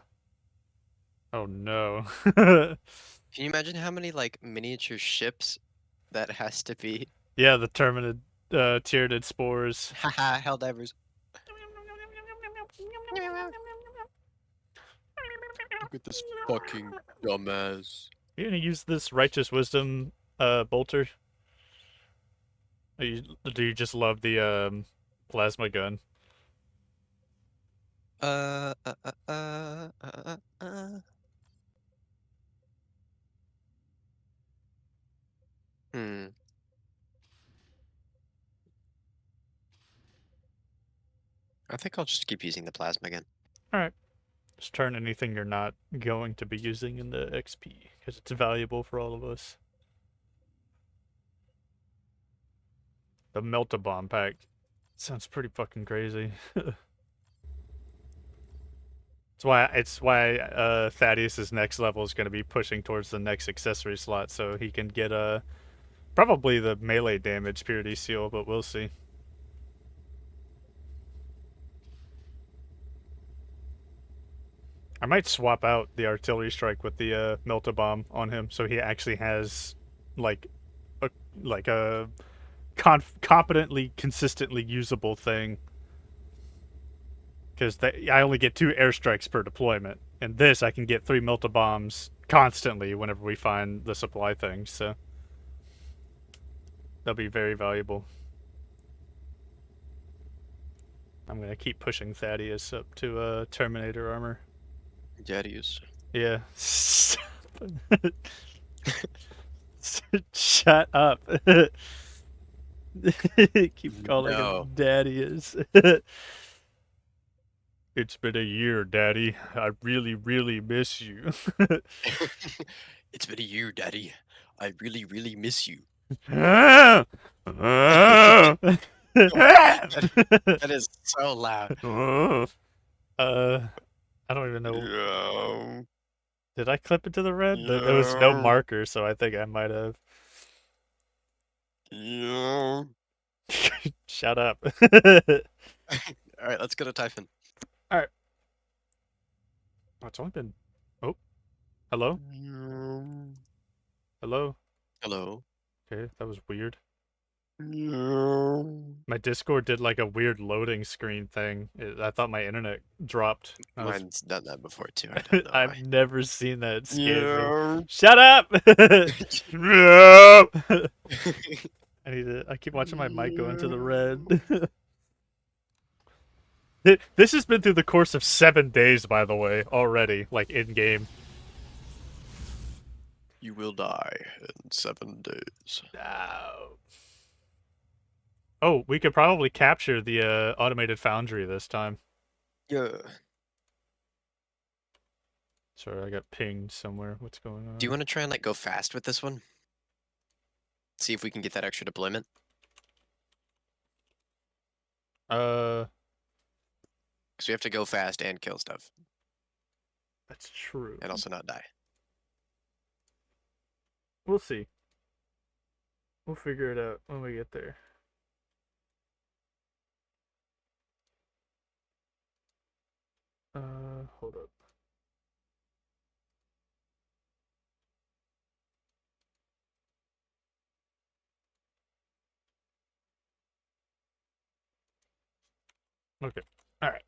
Speaker 1: Oh no.
Speaker 2: Can you imagine how many like miniature ships that has to be?
Speaker 1: Yeah, the Terminid Tyranid spores.
Speaker 2: Haha, Helldivers. Look at this fucking dumbass.
Speaker 1: You're gonna use this righteous wisdom bolter? Or do you just love the plasma gun?
Speaker 2: Uh, uh, uh, uh, uh, uh. Hmm. I think I'll just keep using the plasma again.
Speaker 1: Alright. Just turn anything you're not going to be using into XP, because it's valuable for all of us. The Melt-A-Bomb pack sounds pretty fucking crazy. It's why Thaddeus's next level is going to be pushing towards the next accessory slot, so he can get probably the melee damage purity seal, but we'll see. I might swap out the artillery strike with the Melt-A-Bomb on him, so he actually has like a competently, consistently usable thing. Because I only get 2 airstrikes per deployment. And this, I can get 3 Melt-A-Bombs constantly whenever we find the supply things, so that'll be very valuable. I'm gonna keep pushing Thaddeus up to Terminator armor.
Speaker 2: Thaddeus.
Speaker 1: Yeah. Shut up. Keep calling him Thaddeus. It's been a year, Daddy. I really, really miss you.
Speaker 2: It's been a year, Daddy. I really, really miss you.
Speaker 1: That
Speaker 2: is so loud.
Speaker 1: I don't even know.
Speaker 2: Yeah.
Speaker 1: Did I clip it to the red? There was no marker, so I think I might have.
Speaker 2: Yeah.
Speaker 1: Shut up.
Speaker 2: All right, let's go to Typhon.
Speaker 1: All right. Oh, it's only been. Oh, hello. Hello.
Speaker 2: Hello.
Speaker 1: Okay, that was weird.
Speaker 2: Yeah.
Speaker 1: My Discord did like a weird loading screen thing. I thought my internet dropped.
Speaker 2: Mine's done that before too. I don't know
Speaker 1: I've never seen that. It scared me.
Speaker 2: Yeah.
Speaker 1: Shut up! I keep watching my mic go into the red. This has been through the course of 7 days, by the way, already, like in game.
Speaker 2: You will die in 7 days.
Speaker 1: No. Oh, we could probably capture the automated foundry this time.
Speaker 2: Yeah.
Speaker 1: Sorry, I got pinged somewhere. What's going on?
Speaker 2: Do you want to try and like go fast with this one? See if we can get that extra deployment. Because we have to go fast and kill stuff,
Speaker 1: That's true.
Speaker 2: and also not die.
Speaker 1: We'll see. We'll figure it out when we get there. Hold up. Okay. All right.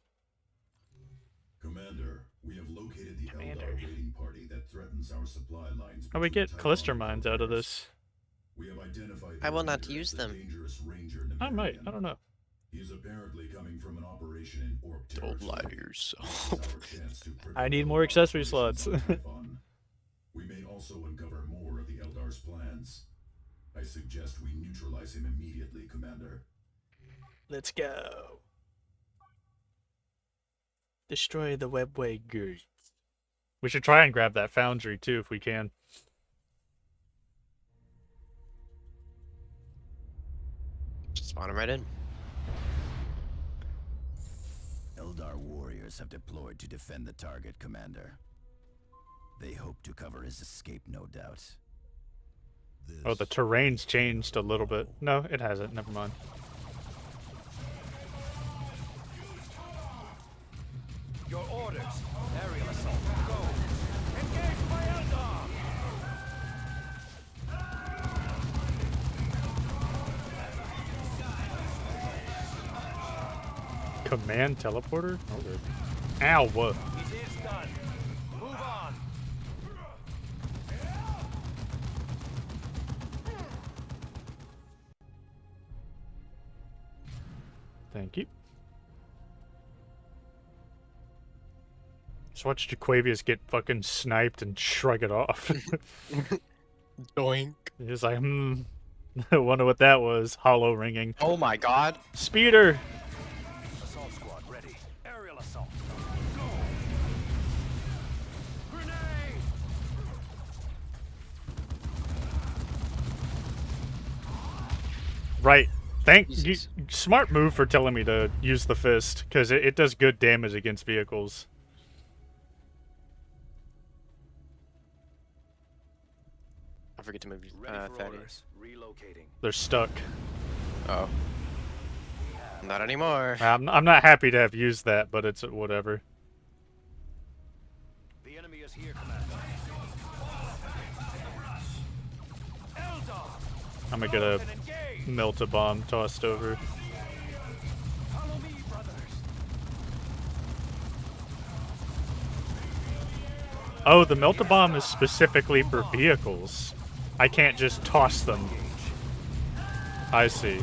Speaker 3: Commander, we have located the
Speaker 1: Commander.
Speaker 3: Eldar raiding party that threatens our supply lines.
Speaker 1: How we
Speaker 3: between
Speaker 1: get
Speaker 3: Typhon
Speaker 1: cluster
Speaker 3: and
Speaker 1: mines out of
Speaker 3: Corvair.
Speaker 1: this?
Speaker 3: We have identified
Speaker 2: I
Speaker 3: the
Speaker 2: will not
Speaker 3: leader
Speaker 2: use
Speaker 3: as the
Speaker 2: them.
Speaker 3: dangerous Ranger
Speaker 1: I might.
Speaker 3: Nemerian.
Speaker 1: I don't know.
Speaker 3: He is apparently coming from an operation in Orc
Speaker 2: Don't
Speaker 3: territory.
Speaker 2: lie to yourself.
Speaker 3: This is our chance to
Speaker 1: I need
Speaker 3: prevent
Speaker 1: more
Speaker 3: Eldar
Speaker 1: accessory
Speaker 3: operations
Speaker 1: slots.
Speaker 3: on Typhon. We may also uncover more of the Eldar's plans. I suggest we neutralize him immediately, Commander.
Speaker 1: Let's go. Destroy the webway goods. We should try and grab that foundry too if we can.
Speaker 2: Just spawn him right in.
Speaker 6: Eldar warriors have deployed to defend the target, Commander. They hope to cover his escape, no doubt.
Speaker 1: Oh, the terrain's changed a little bit. No, it hasn't. Never mind.
Speaker 4: Your orders. Aerial assault. Go. Engage my Eldar!
Speaker 1: Command teleporter? Okay. Ow, what?
Speaker 4: It is done. Move on.
Speaker 1: Thank you. Just watch Jaquavius get fucking sniped and shrug it off.
Speaker 2: Doink.
Speaker 1: He's like, I wonder what that was. Hollow ringing.
Speaker 2: Oh my god.
Speaker 1: Speeder!
Speaker 4: Assault squad ready. Aerial assault. Go. Grenade!
Speaker 1: Right. Thank you.
Speaker 2: Jesus.
Speaker 1: Smart move for telling me to use the fist, because it does good damage against vehicles.
Speaker 2: I forget to move
Speaker 4: Ready for
Speaker 2: Thaddeus.
Speaker 4: orders. Relocating.
Speaker 1: They're stuck.
Speaker 2: Oh. Not anymore.
Speaker 1: I'm not happy to have used that, but it's whatever.
Speaker 4: The enemy is here, Commander. Eldar!
Speaker 1: I'm gonna get a
Speaker 4: And engage!
Speaker 1: melt-a-bomb tossed over.
Speaker 4: Follow me, brothers.
Speaker 1: Oh, the melt-a-bomb is specifically for vehicles. I can't just toss them. I see.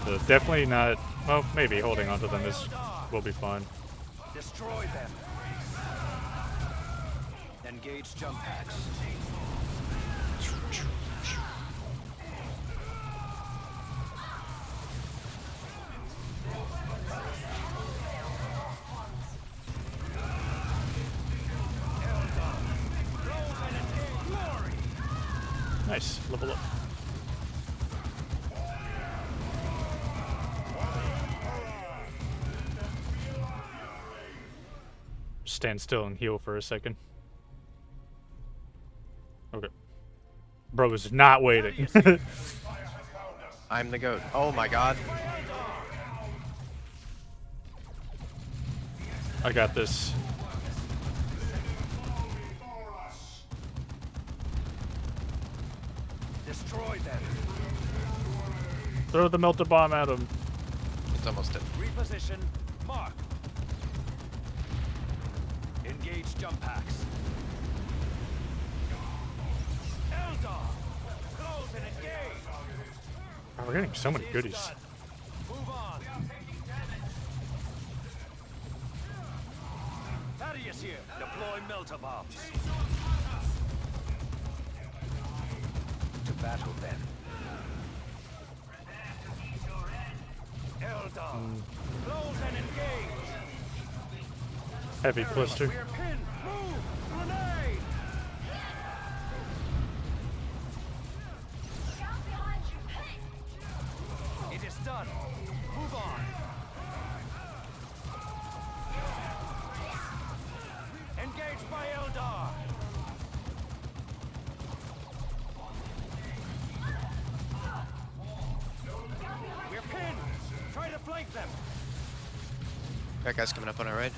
Speaker 1: So definitely not... Well, maybe holding onto them will be fine.
Speaker 4: Destroy them. Engage jump packs.
Speaker 1: Nice. Level up. Stand still and heal for a second. Okay. Bro was not waiting.
Speaker 2: I'm the goat. Oh my god.
Speaker 1: I got this.
Speaker 4: Destroy them.
Speaker 1: Throw the melter bomb at him.
Speaker 2: It's almost dead.
Speaker 4: Reposition. Mark. Engage jump packs. Eldar! Close and engage!
Speaker 1: Oh, we're getting so many
Speaker 4: It's
Speaker 1: goodies.
Speaker 4: done. Move on. Thaddeus here. Deploy melter bombs. To battle then. Eldar! Close and engage!
Speaker 1: Heavy blister.
Speaker 4: We're pinned! Move! Grenade!
Speaker 2: That guy's coming up on our right.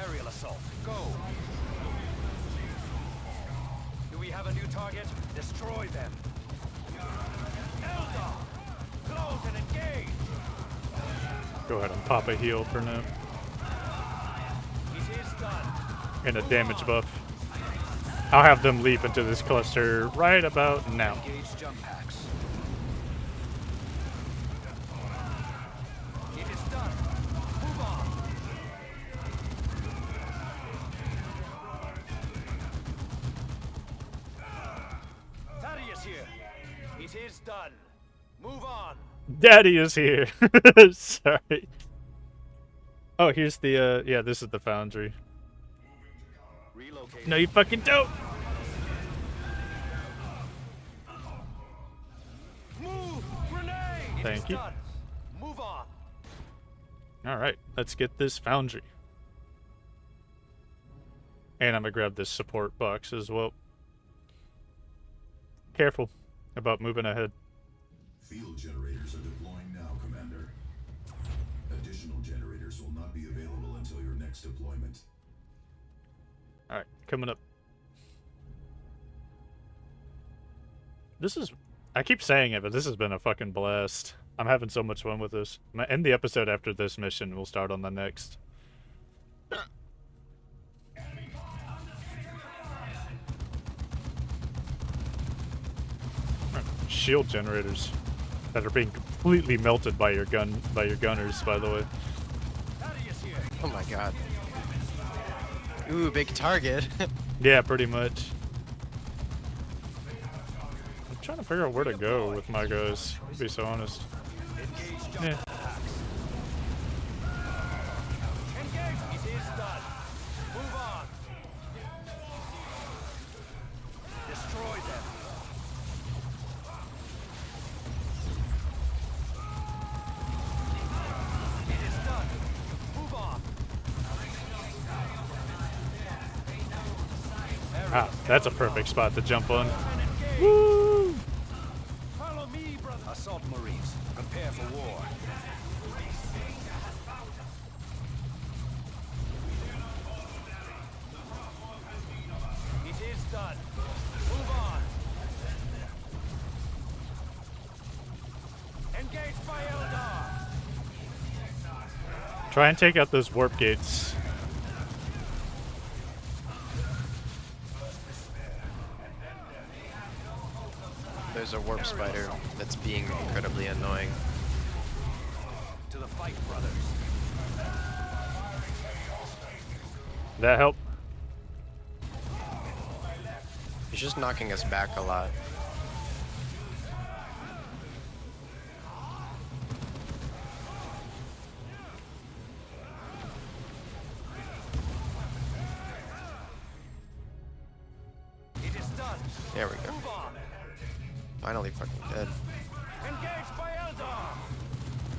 Speaker 4: Aerial assault, go! Do we have a new target? Destroy them! Eldar! Close and engage!
Speaker 1: Go ahead and pop a heal for now.
Speaker 4: It is done.
Speaker 1: And a damage buff. I'll have them leap into this cluster right about now.
Speaker 4: Engage jump packs. It is done. Move on. Thaddeus here. It is done. Move on.
Speaker 1: Daddy is here. Sorry. Oh, here's the, yeah, this is the foundry.
Speaker 4: Relocate.
Speaker 1: No, you fucking don't!
Speaker 4: Move! Grenade!
Speaker 1: Thank you.
Speaker 4: Done. Move on.
Speaker 1: Alright, let's get this foundry. And I'm gonna grab this support box as well. Careful about moving ahead.
Speaker 3: Field generators are deploying now, Commander. Additional generators will not be available until your next deployment.
Speaker 1: Alright, coming up. This is... I keep saying it, but this has been a fucking blast. I'm having so much fun with this. I'm gonna end the episode after this mission. We'll start on the next. Shield generators that are being completely melted by your gunners, by the way.
Speaker 4: Thaddeus here.
Speaker 2: Oh my god. Ooh, big target.
Speaker 1: Yeah, pretty much. I'm trying to figure out where to go with my guys, to be so honest.
Speaker 4: Engage jump
Speaker 1: Yeah.
Speaker 4: packs. Engage. It is done. Move on. Destroy them. It is done. Move on.
Speaker 1: Ah, that's a perfect spot to jump on.
Speaker 4: And engage.
Speaker 1: Woo!
Speaker 4: Follow me, brother. Assault Marines. Prepare for war. It is done. Move on. Engage by Eldar.
Speaker 1: Try and take out those warp gates.
Speaker 2: There's a warp spider that's being incredibly annoying.
Speaker 4: To the fight, brothers.
Speaker 1: That help?
Speaker 2: He's just knocking us back a lot.
Speaker 4: It is done.
Speaker 2: There we go.
Speaker 4: Move on.
Speaker 2: Finally fucking dead.
Speaker 4: Engage by Eldar.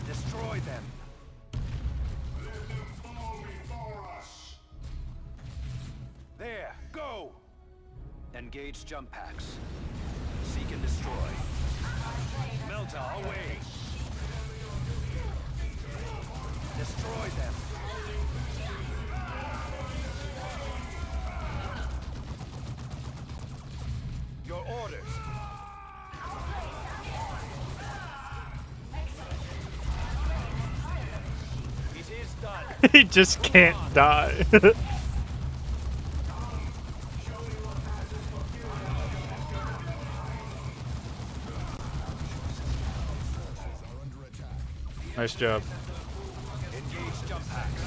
Speaker 4: Destroy them. There, go. Engage jump packs. Seek and destroy. Melta, away. Destroy them. Your orders. It is done.
Speaker 1: He just can't die. Nice job.
Speaker 4: Engage jump packs.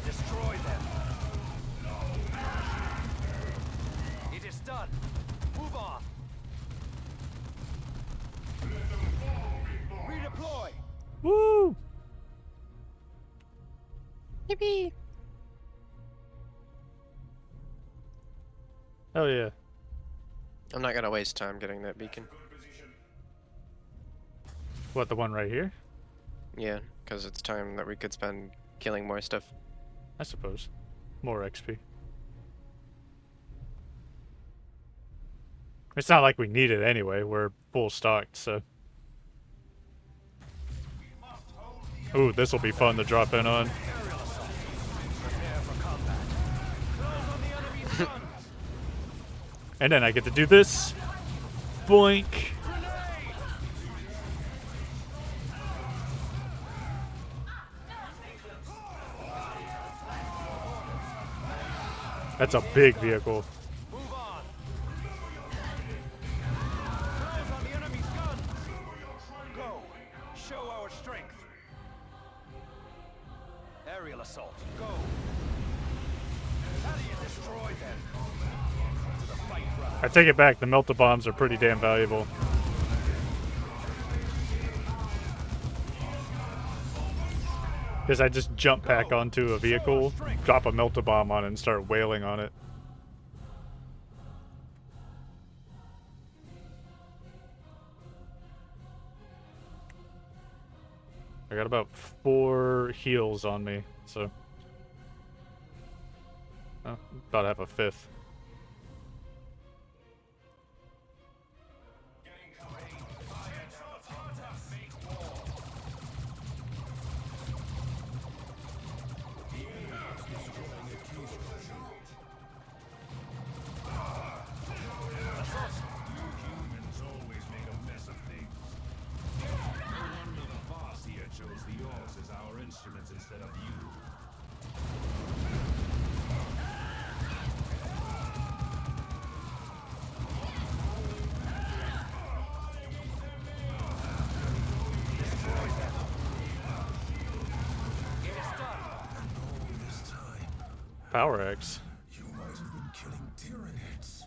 Speaker 4: Destroy them. It is done. Move on. Redeploy.
Speaker 1: Woo!
Speaker 2: Yippee!
Speaker 1: Hell yeah.
Speaker 2: I'm not gonna waste time getting that beacon.
Speaker 1: What, the one right here?
Speaker 2: Yeah, because it's time that we could spend killing more stuff.
Speaker 1: I suppose. More XP. It's not like we need it anyway. We're full stocked, so. Ooh, this will be fun to drop in on.
Speaker 4: Aerial assault. Prepare for combat. Close on the enemy's guns.
Speaker 1: And then I get to do this. Boink.
Speaker 4: Grenade!
Speaker 1: That's a big vehicle.
Speaker 4: Move on. Close on the enemy's guns. Go. Show our strength. Aerial assault. Go. How do you destroy them? To the fight ground.
Speaker 1: I take it back. The melta bombs are pretty damn valuable. Because I just jump back onto a vehicle, drop a melta bomb on it, and start wailing on it. I got about 4 heals on me, so. Oh, about to have a 5th.
Speaker 5: Humans always make a mess of things. No wonder the boss here chose the orcs as our instruments instead of you.
Speaker 1: Power X.
Speaker 3: You might have been killing Tyranids.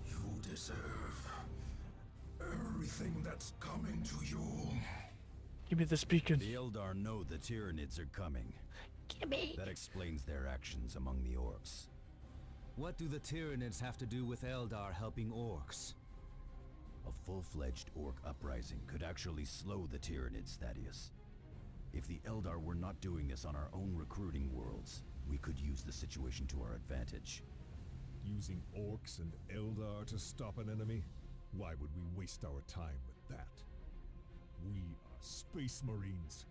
Speaker 3: You deserve everything that's coming to you.
Speaker 1: Give me this beacon.
Speaker 6: The Eldar know the Tyranids are coming. That explains their actions among the orcs.
Speaker 7: What do the Tyranids have to do with Eldar helping orcs?
Speaker 6: A full-fledged orc uprising could actually slow the Tyranids, Thaddeus. If the Eldar were not doing this on our own recruiting worlds, we could use the situation to our advantage.
Speaker 5: Using orcs and Eldar to stop an enemy? Why would we waste our time with that? We are Space Marines.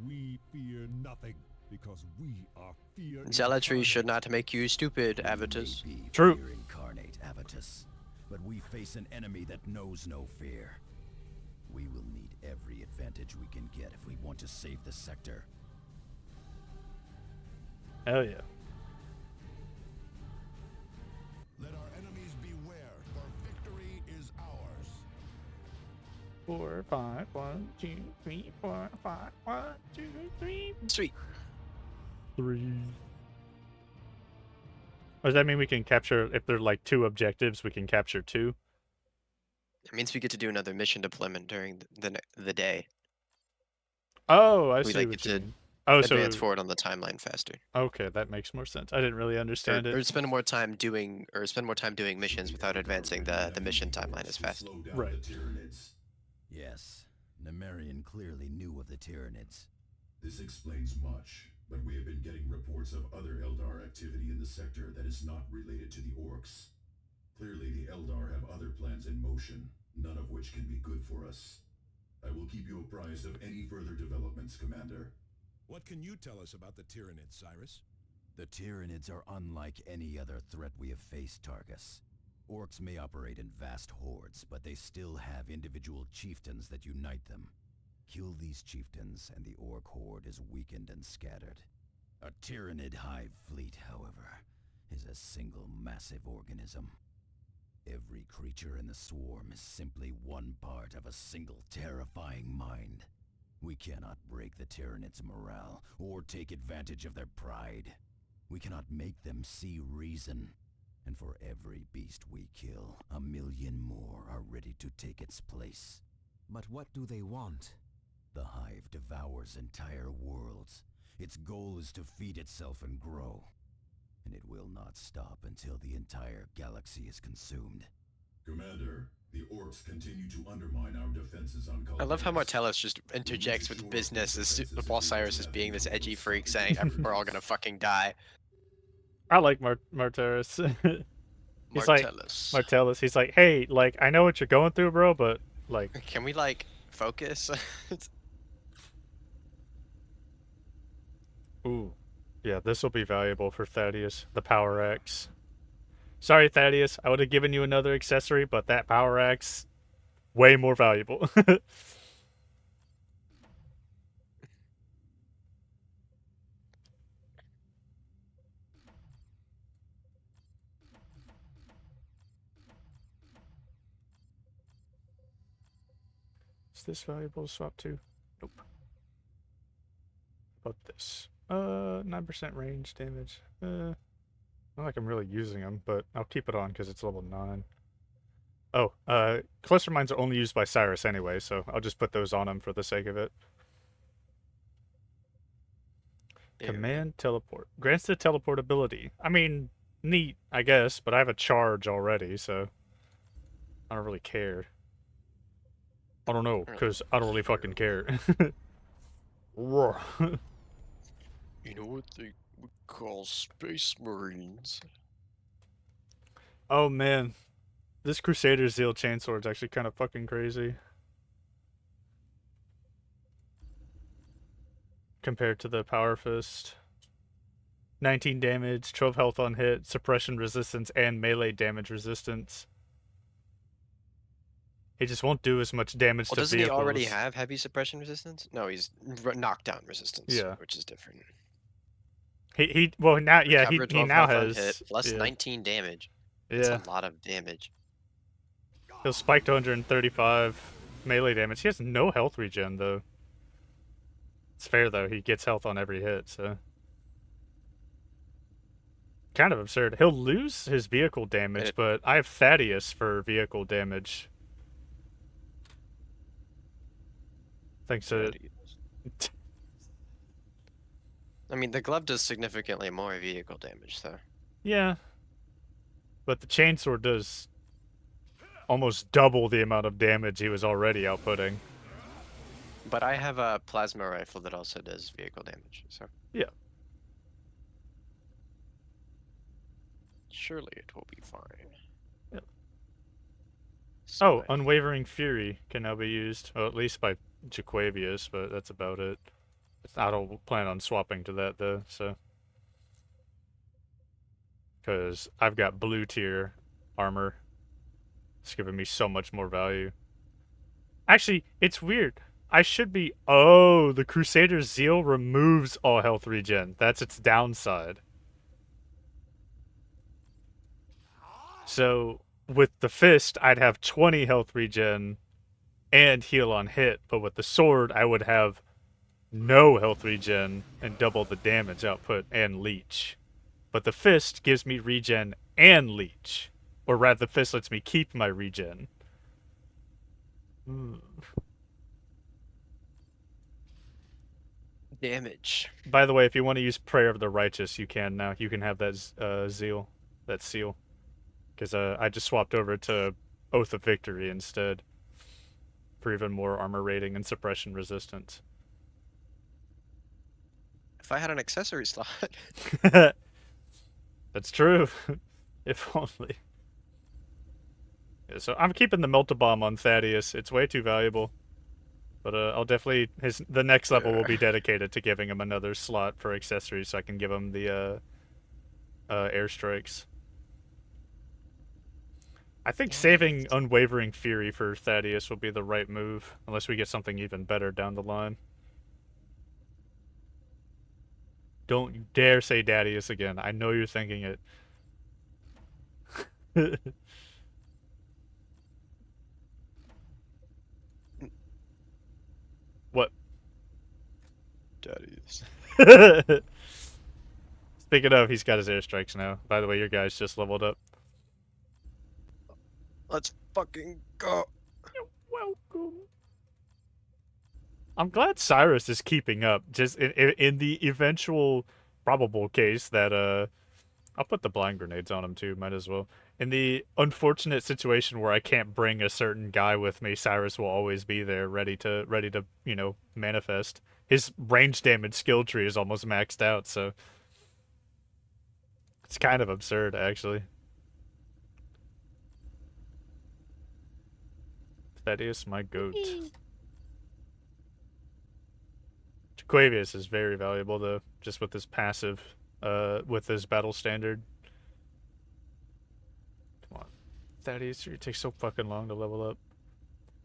Speaker 5: We fear nothing because we are fear.
Speaker 2: Zealotry should not make you stupid, Avitus.
Speaker 6: We may be
Speaker 1: True.
Speaker 6: fear incarnate, Avitus, but we face an enemy that knows no fear. We will need every advantage we can get if we want to save the sector.
Speaker 1: Hell yeah.
Speaker 5: Let our enemies beware, for victory is ours.
Speaker 1: 4, 5, 1, 2, 3, 4, 5, 1, 2, 3,
Speaker 2: Sweet.
Speaker 1: 3. Or does that mean we can capture, if there are like 2 objectives, we can capture 2?
Speaker 2: It means we get to do another mission deployment during the day.
Speaker 1: Oh, I
Speaker 2: We
Speaker 1: see
Speaker 2: like
Speaker 1: what
Speaker 2: get
Speaker 1: you
Speaker 2: to
Speaker 1: mean. Oh, so
Speaker 2: advance forward on the timeline faster.
Speaker 1: okay, that makes more sense. I didn't really understand
Speaker 2: Or
Speaker 1: it.
Speaker 2: spend more time doing missions without advancing the mission timeline as fast.
Speaker 3: Slow down
Speaker 1: Right.
Speaker 3: the Tyranids.
Speaker 6: Yes, Nemerian clearly knew of the Tyranids.
Speaker 3: This explains much, but we have been getting reports of other Eldar activity in the sector that is not related to the orcs. Clearly, the Eldar have other plans in motion, none of which can be good for us. I will keep you apprised of any further developments, Commander.
Speaker 5: What can you tell us about the Tyranids, Cyrus?
Speaker 6: The Tyranids are unlike any other threat we have faced, Targus. Orcs may operate in vast hordes, but they still have individual chieftains that unite them. Kill these chieftains, and the orc horde is weakened and scattered. A Tyranid hive fleet, however, is a single massive organism. Every creature in the swarm is simply one part of a single terrifying mind. We cannot break the Tyranids' morale, or take advantage of their pride. We cannot make them see reason. And for every beast we kill, 1,000,000 more are ready to take its place.
Speaker 7: But what do they want?
Speaker 6: The hive devours entire worlds. Its goal is to feed itself and grow. And it will not stop until the entire galaxy is consumed.
Speaker 3: Commander, the orcs continue to undermine our defenses on
Speaker 2: I love how
Speaker 3: Caldeus.
Speaker 2: Martellus just interjects with business while Cyrus is being this edgy freak saying we're all gonna fucking die.
Speaker 1: I like Martellus. He's like,
Speaker 2: Martellus.
Speaker 1: Martellus, he's like, hey, like, I know what you're going through, bro, but, like,
Speaker 2: Can we like focus?
Speaker 1: Ooh. Yeah, this will be valuable for Thaddeus. The Power Axe. Sorry, Thaddeus. I would have given you another accessory, but that Power Axe, way more valuable. Is this valuable to swap to? Nope. About this? 9% range damage. Not like I'm really using them, but I'll keep it on because it's level 9. Oh, cluster mines are only used by Cyrus anyway, so I'll just put those on him for the sake of it.
Speaker 2: There we go.
Speaker 1: Command teleport. Grants the teleport ability. I mean, neat, I guess, but I have a charge already, so I don't really care. I don't know, because I don't really fucking care. Roar.
Speaker 2: You know what they would call Space Marines?
Speaker 1: Oh man, this Crusader Zeal Chainsword is actually kind of fucking crazy. Compared to the Power Fist. 19 damage, 12 health on hit, suppression resistance, and melee damage resistance. He just won't do as much damage
Speaker 2: Well,
Speaker 1: to
Speaker 2: doesn't
Speaker 1: vehicles.
Speaker 2: he already have heavy suppression resistance? No, he's knockdown resistance,
Speaker 1: Yeah.
Speaker 2: which is different.
Speaker 1: He well now yeah
Speaker 2: Recover
Speaker 1: he
Speaker 2: 12
Speaker 1: now
Speaker 2: health on
Speaker 1: has
Speaker 2: hit, plus
Speaker 1: yeah.
Speaker 2: 19 damage.
Speaker 1: Yeah.
Speaker 2: That's a lot of damage.
Speaker 1: He'll spike to 135 melee damage. He has no health regen though. It's fair though, he gets health on every hit, so kind of absurd. He'll lose his vehicle damage, but I have Thaddeus for vehicle damage. Thanks to
Speaker 2: I mean, the glove does significantly more vehicle damage, though.
Speaker 1: yeah. But the chainsword does almost double the amount of damage he was already outputting.
Speaker 2: But I have a plasma rifle that also does vehicle damage, so
Speaker 1: Yeah.
Speaker 2: surely it will be fine.
Speaker 1: Yep.
Speaker 2: So
Speaker 1: Oh, Unwavering Fury can now be used, well, at least by Jaquavius, but that's about it. I don't plan on swapping to that though, so. Because I've got blue tier armor. It's giving me so much more value. Actually, it's weird. I should be. Oh, the Crusader Zeal removes all health regen. That's its downside. So, with the fist, I'd have 20 health regen and heal on hit, but with the sword, I would have no health regen and double the damage output and leech. But the fist gives me regen and leech. Or rather, the fist lets me keep my regen.
Speaker 2: damage.
Speaker 1: By the way, if you want to use Prayer of the Righteous, you can now. You can have that zeal, that seal. Because I just swapped over to Oath of Victory instead. For even more armor rating and suppression resistance.
Speaker 2: If I had an accessory slot.
Speaker 1: That's true. If only. Yeah, so I'm keeping the Melta-Bomb on Thaddeus. It's way too valuable. But I'll definitely the next level will be dedicated to giving him another slot for accessories, so I can give him the airstrikes. I think saving Unwavering Fury for Thaddeus will be the right move, unless we get something even better down the line. Don't you dare say Thaddeus again. I know you're thinking it. What?
Speaker 2: Daddies.
Speaker 1: Speaking of, he's got his airstrikes now. By the way, your guy's just leveled up.
Speaker 2: Let's fucking go.
Speaker 1: You're welcome. I'm glad Cyrus is keeping up. Just in the eventual probable case that I'll put the blind grenades on him too. Might as well. In the unfortunate situation where I can't bring a certain guy with me, Cyrus will always be there, ready to manifest. His range damage skill tree is almost maxed out, so it's kind of absurd, actually. Thaddeus, my goat. Jaquavius is very valuable though, just with his passive, with his battle standard. Come on, Thaddeus, it takes so fucking long to level up.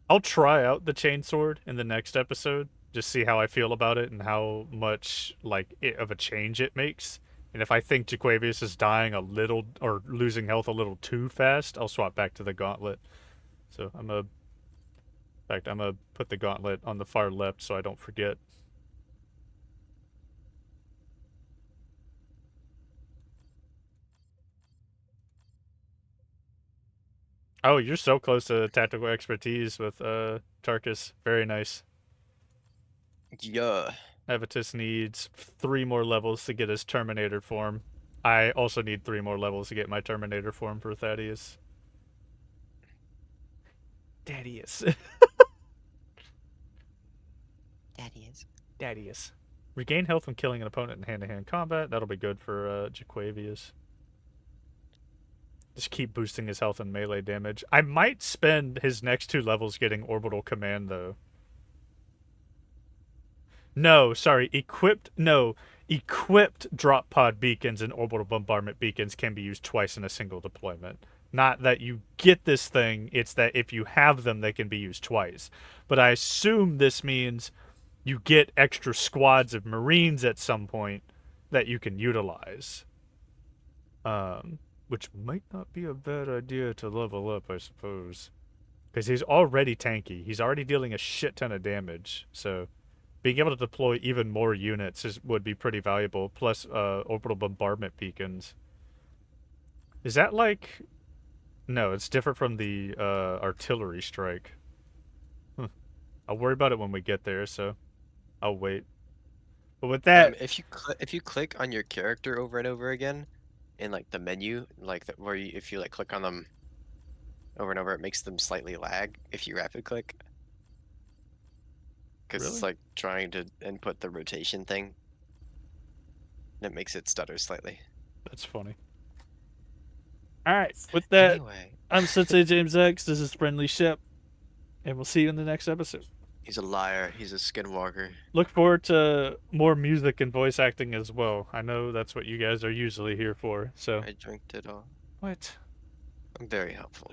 Speaker 1: I'll try out the chainsword in the next episode, just see how I feel about it and how much of a change it makes. And if I think Jaquavius is dying a little or losing health a little too fast, I'll swap back to the gauntlet. So I'm gonna put the gauntlet on the far left so I don't forget. Oh, you're so close to tactical expertise with Tarkus. Very nice.
Speaker 2: Yeah.
Speaker 1: Avitus needs 3 more levels to get his Terminator form. I also need 3 more levels to get my Terminator form for Thaddeus. Thaddeus. Thaddeus. Regain health when killing an opponent in hand-to-hand combat. That'll be good for Jaquavius. Just keep boosting his health and melee damage. I might spend his next 2 levels getting orbital command, though. No, sorry. Equipped drop pod beacons and orbital bombardment beacons can be used twice in a single deployment. Not that you get this thing, it's that if you have them, they can be used twice. But I assume this means you get extra squads of Marines at some point that you can utilize. Which might not be a bad idea to level up, I suppose. Because he's already tanky. He's already dealing a shit ton of damage. So being able to deploy even more units would be pretty valuable. Plus orbital bombardment beacons. Is that like... No, it's different from the artillery strike. I'll worry about it when we get there, so I'll wait. But with that...
Speaker 2: if you click on your character over and over again, in like the menu, if you like click on them over and over, it makes them slightly lag if you rapid click. Because
Speaker 1: Really?
Speaker 2: it's like trying to input the rotation thing. That makes it stutter slightly.
Speaker 1: That's funny. Alright, with that,
Speaker 2: Anyway,
Speaker 1: I'm Sensei James X, this is FriendlyShep, and we'll see you in the next episode.
Speaker 2: he's a liar. He's a skinwalker.
Speaker 1: Look forward to more music and voice acting as well. I know that's what you guys are usually here for, so...
Speaker 2: I drank it all.
Speaker 1: What?
Speaker 2: I'm very helpful.